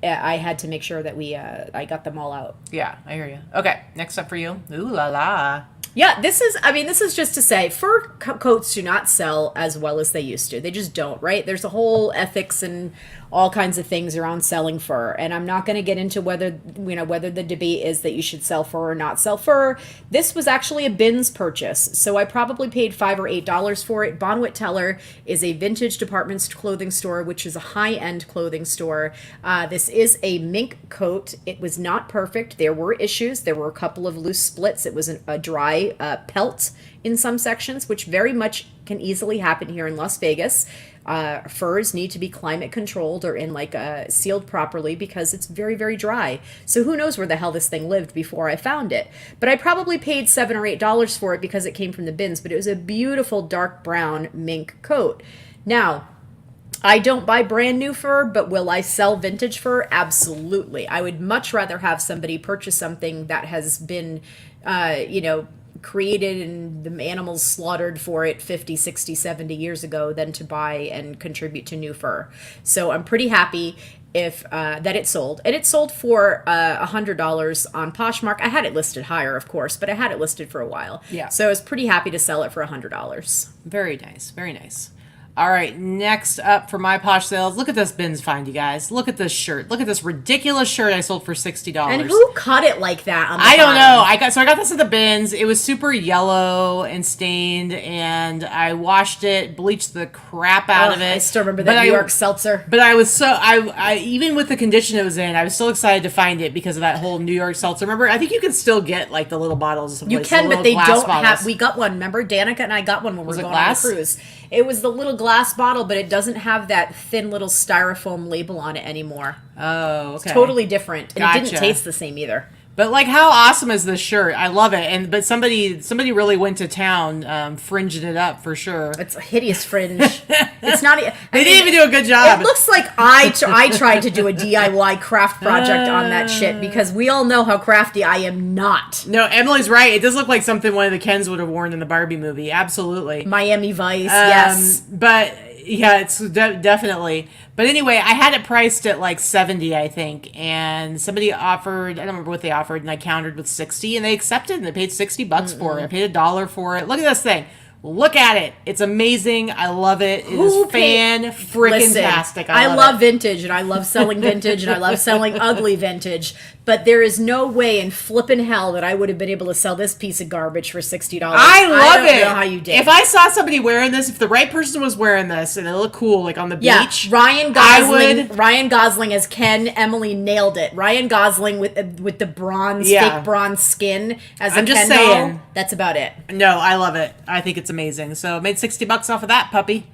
I had to make sure that I got them all out. Yeah, I hear you. Okay, next up for you. Ooh la la. Yeah, this is just to say, fur coats do not sell as well as they used to. They just don't, right? There's a whole ethics and all kinds of things around selling fur, and I'm not going to get into whether the debate is that you should sell fur or not sell fur. This was actually a bins purchase, so I probably paid $5 or $8 for it. Bonwit Teller is a vintage department clothing store, which is a high-end clothing store. This is a mink coat. It was not perfect. There were issues. There were a couple of loose splits. It was a dry pelt in some sections, which very much can easily happen here in Las Vegas. Furs need to be climate controlled or sealed properly because it's very, very dry. So who knows where the hell this thing lived before I found it. But I probably paid $7 or $8 for it because it came from the bins, but it was a beautiful dark brown mink coat. Now, I don't buy brand new fur, but will I sell vintage fur? Absolutely. I would much rather have somebody purchase something that has been, created and the animals slaughtered for it 50, 60, 70 years ago than to buy and contribute to new fur. So I'm pretty happy that it sold. And it sold for $100 on Poshmark. I had it listed higher, of course, but I had it listed for a while. Yeah. So I was pretty happy to sell it for $100. Very nice. Very nice. All right, next up for my posh sales, look at this bins find, you guys. Look at this shirt. Look at this ridiculous shirt I sold for $60. And who cut it like that on the I don't bottom? know. I got this at the bins. It was super yellow and stained, and I washed it, bleached the crap out of it. I still remember that New York seltzer. But I was I even with the condition it was in, I was still excited to find it because of that whole New York seltzer. Remember, I think you can still get like the little bottles. You can, but they don't have. We got one. Remember, Danica and I got one when we were going on a cruise. It was the little glass bottle, but it doesn't have that thin little styrofoam label on it anymore. Oh, okay. It's totally different. And Gotcha. It didn't taste the same either. But like, how awesome is this shirt? I love it. But somebody really went to town, fringing it up for sure. It's a hideous fringe. It's not. They didn't even do a good job. It looks like I tried to do a DIY craft project on that shit because we all know how crafty I am not. No, Emily's right. It does look like something one of the Kens would have worn in the Barbie movie. Absolutely. Miami Vice. Yes. But yeah, it's definitely. But anyway, I had it priced at like 70, I think, and somebody offered, I don't remember what they offered, and I countered with 60, and they accepted, and they paid $60 for it. I paid $1 for it. Look at this thing. Look at it. It's amazing. I love it. It is fan-freaking-tastic. I love vintage, and I love selling vintage, and I love selling ugly vintage. But there is no way in flippin' hell that I would have been able to sell this piece of garbage for $60. I love it. I don't know how you did. If I saw somebody wearing this, if the right person was wearing this, and it looked cool, like on the beach, Ryan Gosling as Ken. Emily nailed it. Ryan Gosling with the bronze, fake bronze skin as a Ken doll. That's about it. No, I love it. I think it's amazing. So I made $60 off of that puppy.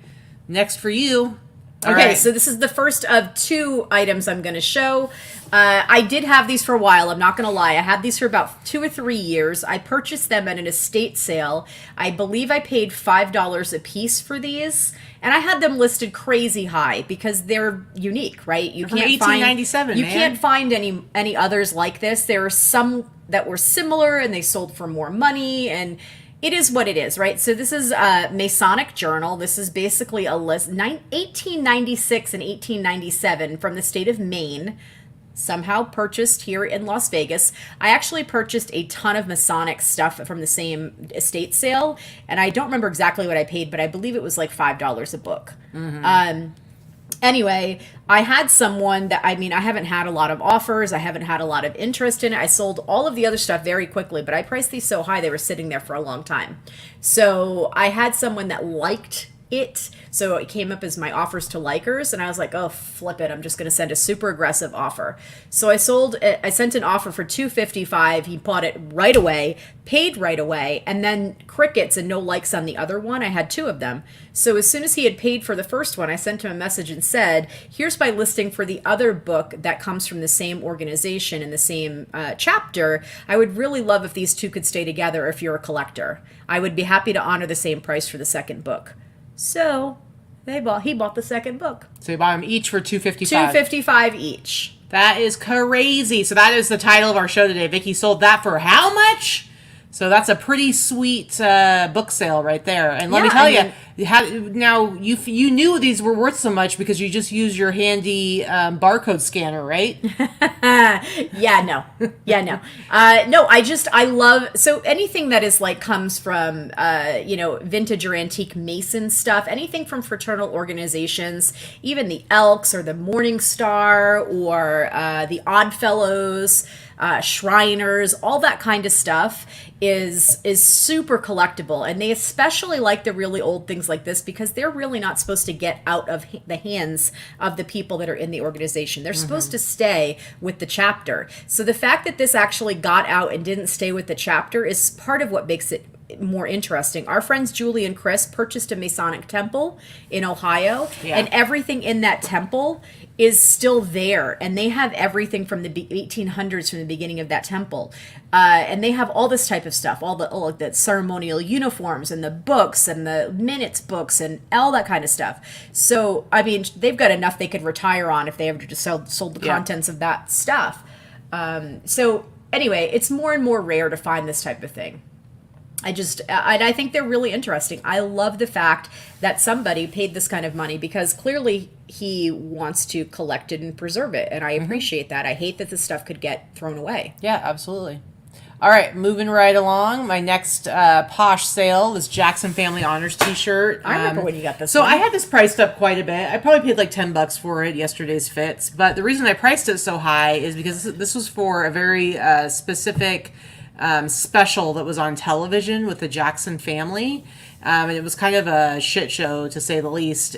Next for you. Okay, so this is the first of two items I'm going to show. I did have these for a while. I'm not going to lie. I had these for about 2 or 3 years. I purchased them at an estate sale. I believe I paid $5 a piece for these. And I had them listed crazy high because they're unique, right? You can't $18.97, you can't find any others like this. There are some that were similar and they sold for more money, and it is what it is, right? So this is a Masonic journal. This is basically a list, 1896 and 1897 from the state of Maine, somehow purchased here in Las Vegas. I actually purchased a ton of Masonic stuff from the same estate sale, and I don't remember exactly what I paid, but I believe it was like $5 a book. Anyway, I had someone that, I haven't had a lot of offers. I haven't had a lot of interest in it. I sold all of the other stuff very quickly, but I priced these so high they were sitting there for a long time. So I had someone that liked it. So it came up as my offers to likers, and I was like, oh, flip it. I'm just going to send a super aggressive offer. So I sent an offer for $255. He bought it right away, paid right away, and then crickets and no likes on the other one. I had 2 of them. So as soon as he had paid for the first one, I sent him a message and said, here's my listing for the other book that comes from the same organization in the same chapter. I would really love if these 2 could stay together if you're a collector. I would be happy to honor the same price for the second book. So he bought the second book. So you bought them each for $255. $255 each. That is crazy. So that is the title of our show today. Vicky sold that for how much? So that's a pretty sweet book sale right there. And let me tell you, You knew these were worth so much because you just used your handy barcode scanner, right? No. I love, so anything that is like comes from, vintage or antique Mason stuff, anything from fraternal organizations, even the Elks or the Morning Star or the Oddfellows, Shriners, all that kind of stuff is super collectible, and they especially like the really old things like this because they're really not supposed to get out of the hands of the people that are in the organization. They're supposed to stay with the chapter. So the fact that this actually got out and didn't stay with the chapter is part of what makes it more interesting. Our friends Julie and Chris purchased a Masonic temple in Ohio, and everything in that temple is still there, and they have everything from the 1800s, from the beginning of that temple, and they have all this type of stuff, all the ceremonial uniforms and the books and the minutes books and all that kind of stuff. So I mean, they've got enough they could retire on if they ever just sold the contents of that stuff. So anyway, it's more and more rare to find this type of thing. I think they're really interesting. I love the fact that somebody paid this kind of money because clearly he wants to collect it and preserve it. And I appreciate that. I hate that this stuff could get thrown away. Yeah, absolutely. All right, moving right along. My next posh sale, this Jackson Family Honors t-shirt. I remember when you got this So one. I had this priced up quite a bit. I probably paid like $10 for it, yesterday's fits. But the reason I priced it so high is because this was for a very specific special that was on television with the Jackson family, and it was kind of a shit show to say the least.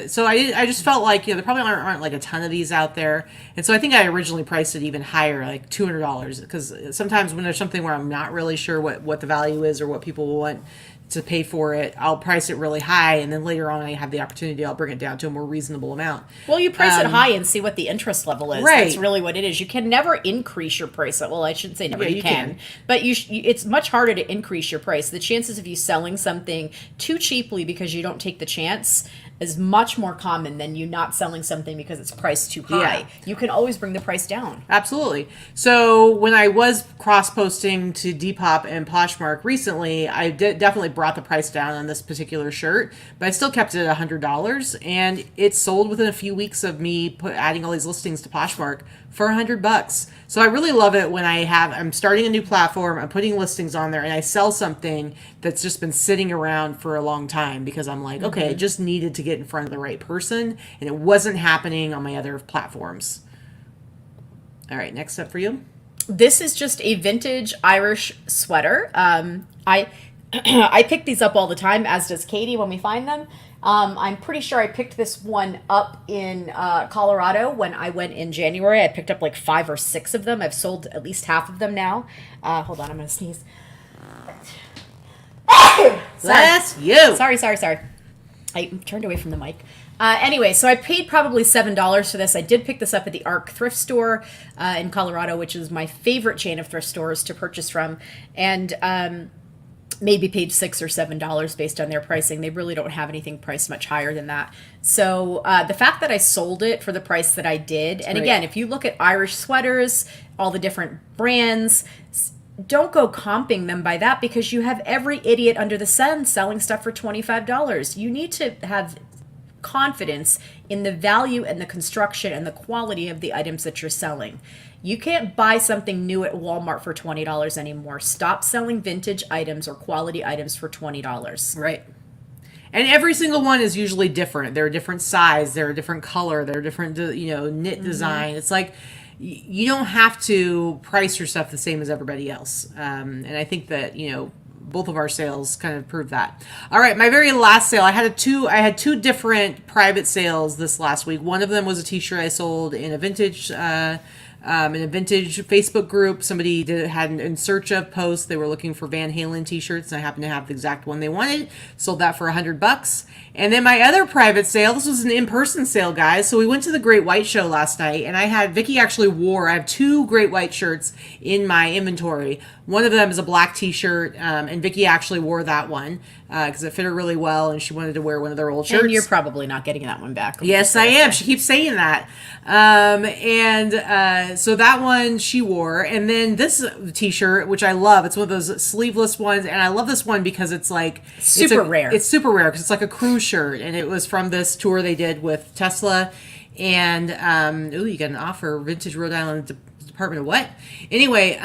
So I just felt like there probably aren't like a ton of these out there, and so I think I originally priced it even higher, like $200, because sometimes when there's something where I'm not really sure what the value is or what people will want to pay for it, I'll price it really high, and then later on I have the opportunity, I'll bring it down to a more reasonable amount. Well, you price it high and see what the interest level is. Right. That's really what it is. You can never increase your price. Well, I shouldn't say never. Yeah, you you can. can. But it's much harder to increase your price. The chances of you selling something too cheaply because you don't take the chance is much more common than you not selling something because it's priced too high. Yeah. You can always bring the price down. Absolutely. So when I was cross-posting to Depop and Poshmark recently, I definitely brought the price down on this particular shirt, but I still kept it at $100, and it sold within a few weeks of me adding all these listings to Poshmark for $100. So I really love it when I'm starting a new platform, I'm putting listings on there, and I sell something that's just been sitting around for a long time because I'm like, okay, it just needed to get in front of the right person, and it wasn't happening on my other platforms. All right, next up for you. This is just a vintage Irish sweater. I pick these up all the time, as does Katie when we find them. I'm pretty sure I picked this one up in Colorado when I went in January. I picked up like 5 or 6 of them. I've sold at least half of them now. Hold on, I'm going to sneeze. Bless you. Sorry. I turned away from the mic. Anyway, so I paid probably $7 for this. I did pick this up at the Arc thrift store in Colorado, which is my favorite chain of thrift stores to purchase from. And maybe paid $6 or $7 based on their pricing. They really don't have anything priced much higher than that. So the fact that I sold it for the price that I did, and again, if you look at Irish sweaters, all the different brands, don't go comping them by that because you have every idiot under the sun selling stuff for $25. You need to have confidence in the value and the construction and the quality of the items that you're selling. You can't buy something new at Walmart for $20 anymore. Stop selling vintage items or quality items for $20. Right. And every single one is usually different. They're a different size. They're a different color. They're a different, knit design. It's like you don't have to price your stuff the same as everybody else. And I think that, both of our sales kind of prove that. All right, my very last sale, I had two different private sales this last week. One of them was a t-shirt I sold in a vintage Facebook group. Somebody had an in search of post. They were looking for Van Halen t-shirts, and I happened to have the exact one they wanted. Sold that for $100. And then my other private sale, this was an in-person sale, guys. So we went to the Great White Show last night, and Vikki actually I have 2 Great White shirts in my inventory. One of them is a black t-shirt, and Vicky actually wore that one because it fit her really well, and she wanted to wear one of their old shirts. And you're probably not getting that one back. Yes, I am. She keeps saying that. So that one she wore. And then this t-shirt, which I love, it's one of those sleeveless ones. And I love this one because it's like... Super rare. It's super rare because it's like a cruise shirt. And it was from this tour they did with Tesla. And, you got an offer, Vintage Rhode Island Department of what? Anyway,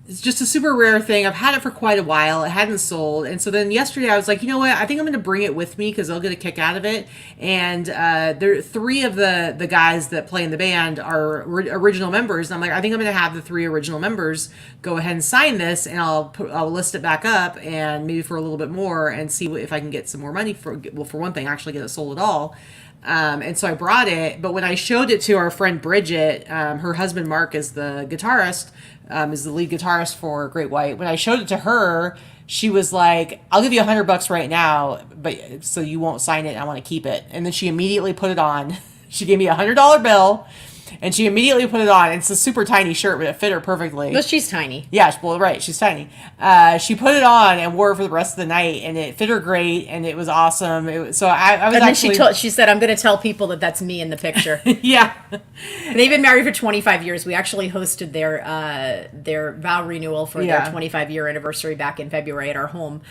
it's just a super rare thing. I've had it for quite a while. It hadn't sold. And so then yesterday I was like, you know what? I think I'm going to bring it with me because they'll get a kick out of it. And there 3 of the guys that play in the band are original members. And I'm like, I think I'm going to have the 3 original members go ahead and sign this, and I'll list it back up and maybe for a little bit more and see if I can get some more money for one thing, actually get it sold at all. And so I brought it, but when I showed it to our friend Bridget, her husband Mark is the guitarist, is the lead guitarist for Great White. When I showed it to her, she was like, I'll give you $100 right now, but so you won't sign it. I want to keep it. And then she immediately put it on. She gave me $100 bill. And she immediately put it on. It's a super tiny shirt, but it fit her perfectly. Well, she's tiny. Yeah, well, right. She's tiny. She put it on and wore it for the rest of the night, and it fit her great, and it was awesome. I was and then she said, I'm going to tell people that that's me in the picture. Yeah. They've been married for 25 years. We actually hosted their vow renewal for their 25-year anniversary back in February at our home.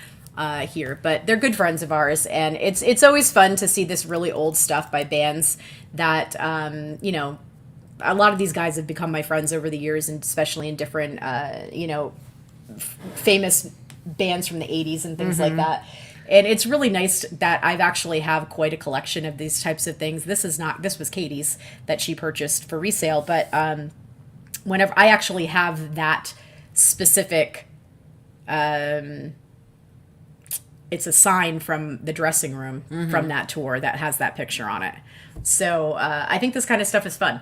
Here, but they're good friends of ours, and it's always fun to see this really old stuff by bands that a lot of these guys have become my friends over the years, and especially in different famous bands from the 80s and things like that. And it's really nice that I've actually have quite a collection of these types of things. This was Katy's that she purchased for resale, but whenever I actually have that specific it's a sign from the dressing room from that tour that has that picture on it. So I think this kind of stuff is fun.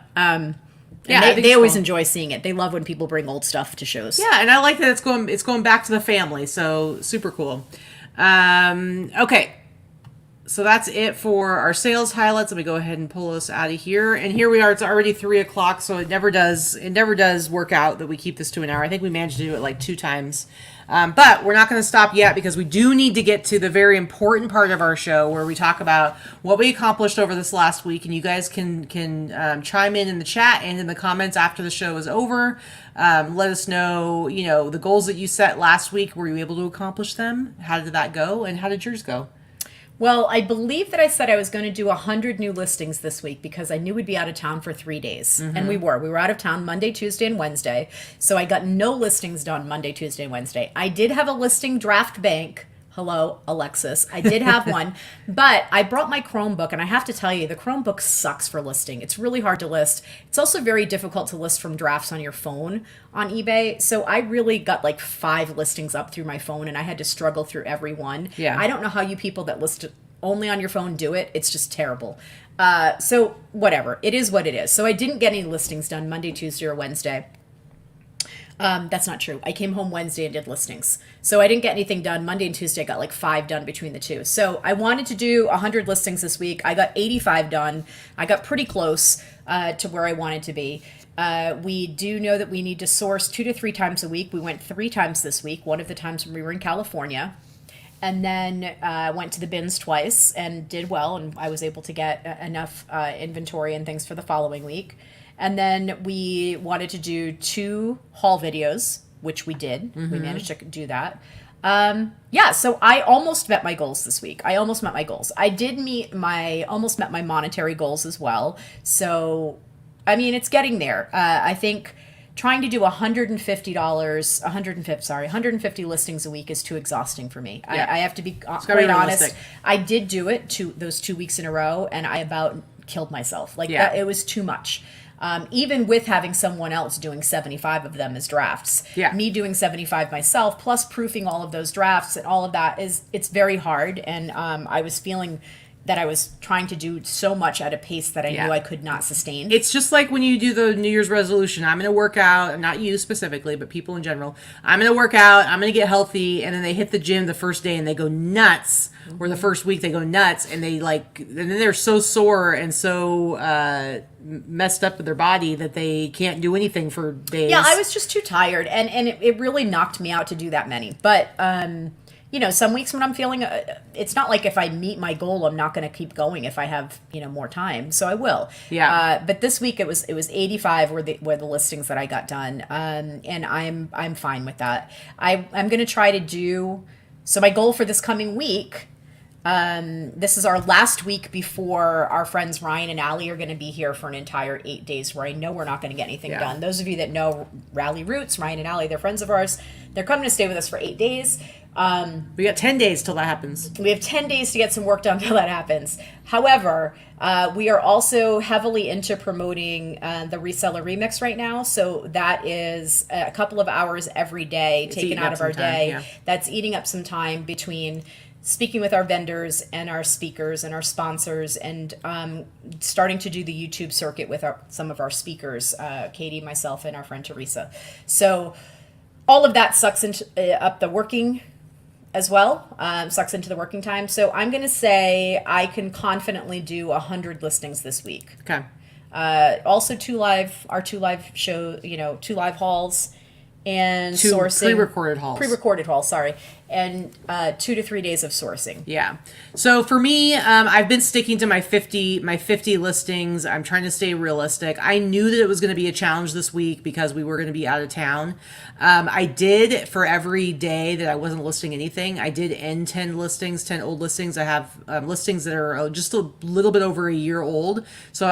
They always enjoy seeing it. They love when people bring old stuff to shows. Yeah, and I like that it's going back to the family. So super cool. Okay. So that's it for our sales highlights. Let me go ahead and pull us out of here. And here we are. It's already 3:00, so it never does work out that we keep this to an hour. I think we managed to do it like 2 times. But we're not going to stop yet because we do need to get to the very important part of our show where we talk about what we accomplished over this last week. And you guys can chime in the chat and in the comments after the show is over. Let us know, the goals that you set last week. Were you able to accomplish them? How did that go? And how did yours go? Well, I believe that I said I was going to do 100 new listings this week because I knew we'd be out of town for 3 days. And we were out of town Monday, Tuesday, and Wednesday. So I got no listings done Monday, Tuesday, and Wednesday. I did have a listing draft bank. Hello, Alexis. I did have one, but I brought my Chromebook, and I have to tell you, the Chromebook sucks for listing. It's really hard to list. It's also very difficult to list from drafts on your phone on eBay. So I really got like 5 listings up through my phone, and I had to struggle through every one. Yeah. I don't know how you people that list only on your phone do it. It's just terrible. So whatever. It is what it is. So I didn't get any listings done Monday, Tuesday, or Wednesday. That's not true. I came home Wednesday and did listings. So I didn't get anything done. Monday and Tuesday I got like 5 done between the two. So I wanted to do 100 listings this week. I got 85 done. I got pretty close to where I wanted to be. We do know that we need to source 2 to 3 times a week. We went 3 times this week. One of the times when we were in California. And then went to the bins twice and did well. And I was able to get enough inventory and things for the following week. And then we wanted to do 2 haul videos, which we did. We managed to do that. So I almost met my goals this week. I almost met my goals. I did almost met my monetary goals as well. So, I mean, it's getting there. I think trying to do $150 listings a week is too exhausting for me. Yeah. I have to be quite honest. I did do it those 2 weeks in a row, and I about killed myself. That, it was too much. Even with having someone else doing 75 of them as drafts, me doing 75 myself, plus proofing all of those drafts and all of that it's very hard. And I was feeling that I was trying to do so much at a pace that I Yeah. knew I could not sustain. It's just like when you do the New Year's resolution. I'm going to work out, not you specifically, but people in general. I'm going to work out, I'm going to get healthy, and then they hit the gym the first day and they go nuts, or the first week they go nuts, and and then they're so sore and so messed up with their body that they can't do anything for days. Yeah, I was just too tired, and it really knocked me out to do that many. But some weeks when I'm feeling, it's not like if I meet my goal, I'm not going to keep going if I have more time. So I will. Yeah. But this week it was 85 were the listings that I got done, and I'm fine with that. I'm going to try to do. So my goal for this coming week. This is our last week before our friends Ryan and Allie are going to be here for an entire 8 days where I know we're not going to get anything done. Those of you that know Rally Roots, Ryan and Allie, they're friends of ours. They're coming to stay with us for 8 days. We got 10 days till that happens. We have 10 days to get some work done till that happens. However, we are also heavily into promoting the Reseller Remix right now. So that is a couple of hours every day taken out of our day. Yeah. That's eating up some time between speaking with our vendors and our speakers and our sponsors, and starting to do the YouTube circuit with some of our speakers, Katie, myself, and our friend Teresa. So all of that sucks up the working as well, sucks into the working time. So I'm going to say I can confidently do 100 listings this week. Okay. Also two live show, 2 live hauls, and 2 sourcing pre-recorded hauls, sorry, and 2 to 3 days of sourcing. Yeah. So for me, I've been sticking to my 50 listings. I'm trying to stay realistic. I knew that it was going to be a challenge this week because we were going to be out of town. I did, for every day that I wasn't listing anything, I did end 10 old listings. I have listings that are just a little bit over a year old. So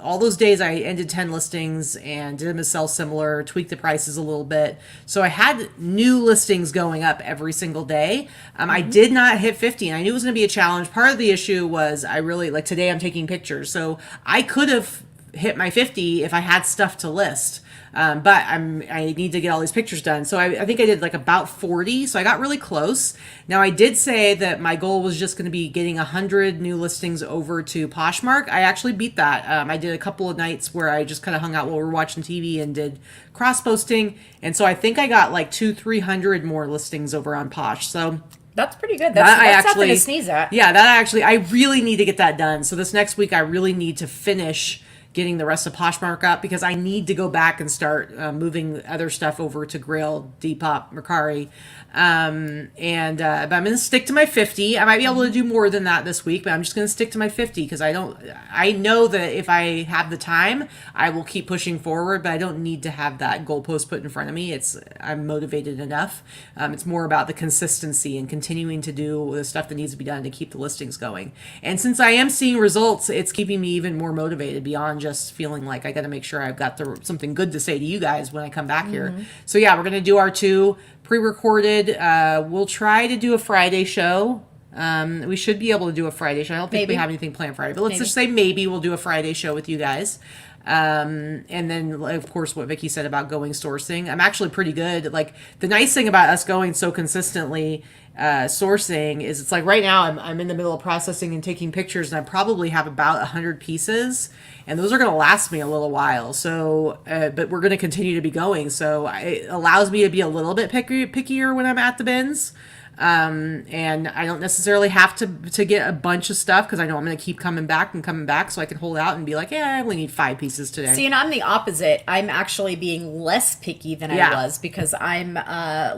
all those days I ended 10 listings and did them as sell similar, tweaked the prices a little bit. So I had new listings going up every single day. I did not hit 50, and I knew it was going to be a challenge. Part of the issue was I really, like today I'm taking pictures. So I could have hit my 50 if I had stuff to list. But I need to get all these pictures done. So I think I did like about 40. So I got really close. Now I did say that my goal was just going to be getting 100 new listings over to Poshmark. I actually beat that. I did a couple of nights where I just kind of hung out while we were watching TV and did cross posting. And so I think I got like 200-300 more listings over on Posh. So that's pretty good. That's nothing to sneeze at. Yeah, I really need to get that done. So this next week I really need to finish getting the rest of Poshmark up because I need to go back and start moving other stuff over to Grail, Depop, Mercari. But I'm going to stick to my 50. I might be able to do more than that this week, but I'm just going to stick to my 50 because I know that if I have the time, I will keep pushing forward, but I don't need to have that goalpost put in front of me. I'm motivated enough. It's more about the consistency and continuing to do the stuff that needs to be done to keep the listings going. And since I am seeing results, it's keeping me even more motivated beyond just feeling like I got to make sure I've got something good to say to you guys when I come back here. So yeah, we're going to do our 2 pre-recorded. We'll try to do a Friday show. We should be able to do a Friday show. I don't think we have anything planned Friday, but let's just say maybe we'll do a Friday show with you guys. And then of course what Vicky said about going sourcing. I'm actually pretty good. Like the nice thing about us going so consistently sourcing is it's like right now I'm in the middle of processing and taking pictures, and I probably have about 100 pieces, and those are going to last me a little while. So but we're going to continue to be going, so it allows me to be a little bit pickier when I'm at the bins. And I don't necessarily have to get a bunch of stuff because I know I'm going to keep coming back so I can hold out and be like, yeah, I only need 5 pieces today. See, and I'm the opposite. I'm actually being less picky than I was because I'm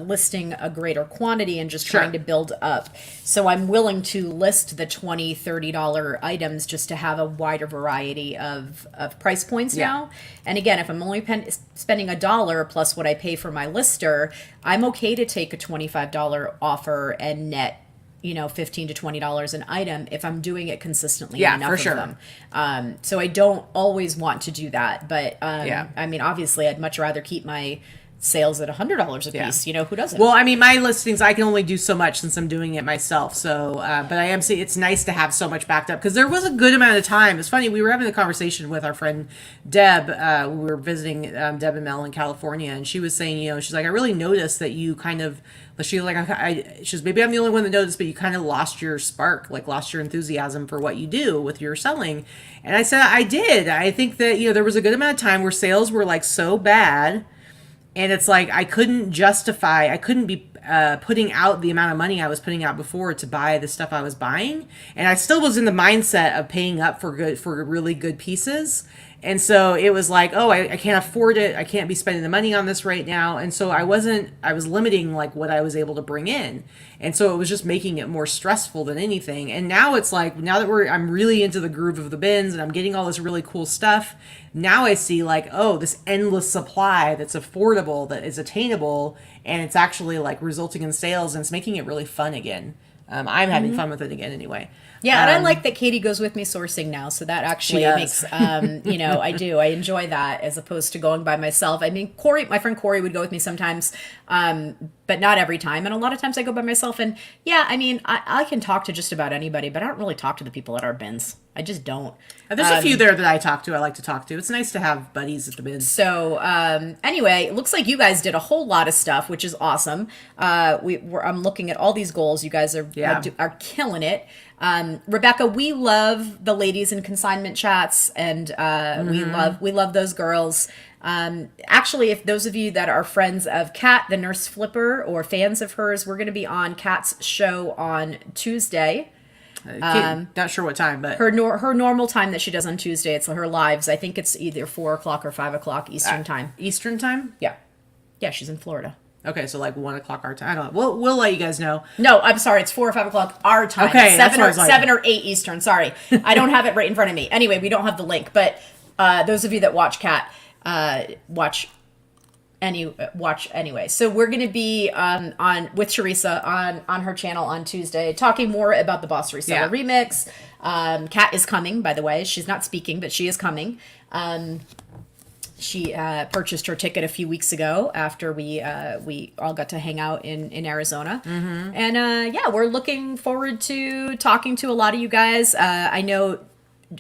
listing a greater quantity and just trying to build up. So I'm willing to list the $20, $30 items just to have a wider variety of price points now. And again, if I'm only spending $1 plus what I pay for my lister, I'm okay to take a $25 offer and net, $15 to $20 an item if I'm doing it consistently enough for sure. of them. So I don't always want to do that, but I mean, obviously, I'd much rather keep my sales at $100 a piece. You know, who doesn't? Well, I mean, my listings, I can only do so much since I'm doing it myself. So, but I am saying it's nice to have so much backed up because there was a good amount of time. It's funny. We were having a conversation with our friend Deb. We were visiting Deb and Mel in California, and she was saying, you know, she's like, I really noticed that you kind of, she was like, she's maybe I'm the only one that noticed, but you kind of lost your spark, like lost your enthusiasm for what you do with your selling. And I said, I did. I think that, you know, there was a good amount of time where sales were like so bad. And it's like I couldn't be putting out the amount of money I was putting out before to buy the stuff I was buying. And I still was in the mindset of paying up for really good pieces. And so it was like, oh, I can't afford it. I can't be spending the money on this right now. And so I was limiting like what I was able to bring in. And so it was just making it more stressful than anything. And now it's like, now that I'm really into the groove of the bins and I'm getting all this really cool stuff. Now I see like, oh, this endless supply that's affordable, that is attainable. And it's actually like resulting in sales and it's making it really fun again. I'm having fun with it again anyway. Yeah, and I like that Katy goes with me sourcing now, so that actually makes, you know, I enjoy that as opposed to going by myself. I mean, my friend Corey would go with me sometimes, but not every time. And a lot of times I go by myself. And yeah, I mean, I can talk to just about anybody, but I don't really talk to the people at our bins. I just don't. There's a few there that I like to talk to. It's nice to have buddies at the bins. So anyway, it looks like you guys did a whole lot of stuff, which is awesome. I'm looking at all these goals. You guys are killing it. Rebecca, we love the ladies in consignment chats, and we love those girls. Actually, if those of you that are friends of Kat, the nurse flipper, or fans of hers, we're going to be on Kat's show on Tuesday. Not sure what time, but her normal time that she does on Tuesday. It's her lives. I think it's either 4:00 or 5:00 Eastern time. Eastern time? Yeah, she's in Florida. Okay, so like 1:00 our time. I don't know. We'll let you guys know. No, I'm sorry. It's 4 or 5 o'clock our time. Okay, seven or 8 Eastern. Sorry, I don't have it right in front of me. Anyway, we don't have the link, but those of you that watch Kat, watch anyway. So we're going to be on with Teresa on her channel on Tuesday, talking more about the Boss Reseller remix. Kat is coming, by the way. She's not speaking, but she is coming. She purchased her ticket a few weeks ago after we all got to hang out in Arizona. And we're looking forward to talking to a lot of you guys. I know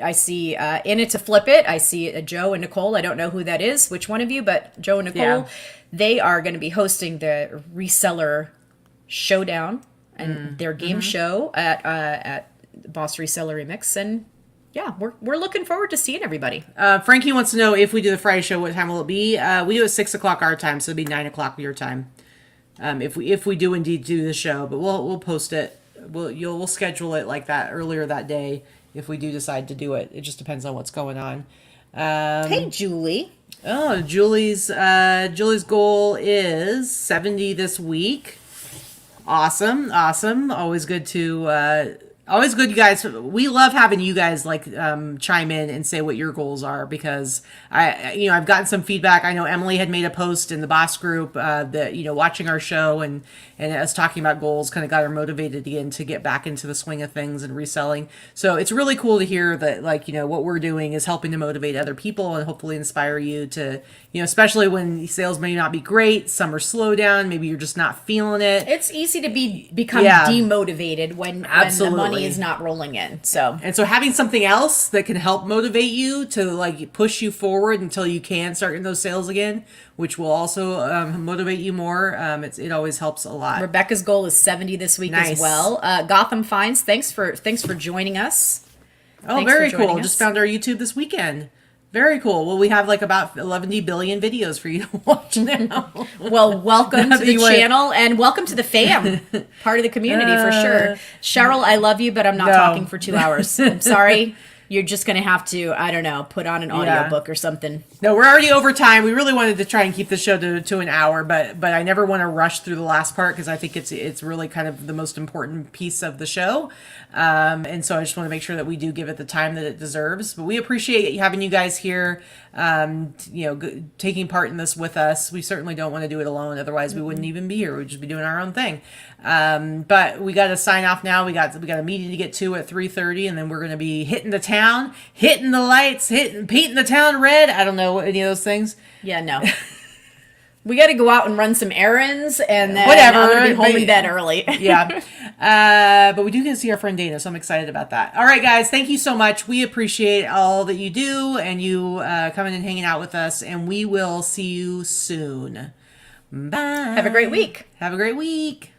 I see in it to flip it. I see Joe and Nicole. I don't know who that is, which one of you, but Joe and Nicole, they are going to be hosting the Reseller Showdown and their game show at Boss Reseller Remix. And yeah, we're looking forward to seeing everybody. Frankie wants to know if we do the Friday show, what time will it be? We do it 6:00 our time, so it'll be 9:00 your time. If we do indeed do the show, but we'll post it. We'll schedule it like that earlier that day if we do decide to do it. It just depends on what's going on. Hey, Julie. Oh, Julie's goal is 70 this week. Awesome. Always good, you guys. We love having you guys like chime in and say what your goals are, because I've gotten some feedback. I know Emily had made a post in the Boss group that watching our show and us talking about goals kind of got her motivated again to get back into the swing of things and reselling. So it's really cool to hear that what we're doing is helping to motivate other people and hopefully inspire you to especially when sales may not be great, some are slow down, maybe you're just not feeling it. It's easy to become demotivated when the money is not rolling in. So having something else that can help motivate you to push you forward until you can start in those sales again, which will also motivate you more. It always helps a lot. Rebecca's goal is 70 this week as well. Gotham Finds, thanks for joining us. Oh, very cool. Just found our YouTube this weekend. Very cool. Well, we have about 11 billion videos for you to watch now. Well, welcome to the channel and welcome to the fam, part of the community for sure. Cheryl, I love you, but I'm not talking for 2 hours. I'm sorry. You're just going to have to, I don't know, put on an audiobook or something. No, we're already over time. We really wanted to try and keep the show to an hour, but I never want to rush through the last part because I think it's really kind of the most important piece of the show. And so I just want to make sure that we do give it the time that it deserves. But we appreciate having you guys here, taking part in this with us. We certainly don't want to do it alone. Otherwise, we wouldn't even be here. We'd just be doing our own thing. But we got to sign off now. We got a meeting to get to at 3:30, and then we're going to be hitting the town, hitting the lights, painting the town red. I don't know any of those things. Yeah, no. We got to go out and run some errands, and then Whatever, I'm gonna be home but- in bed early. Yeah. But we do get to see our friend Dana, so I'm excited about that. All right, guys, thank you so much. We appreciate all that you do and you coming and hanging out with us, and we will see you soon. Bye. Have a great week. Have a great week.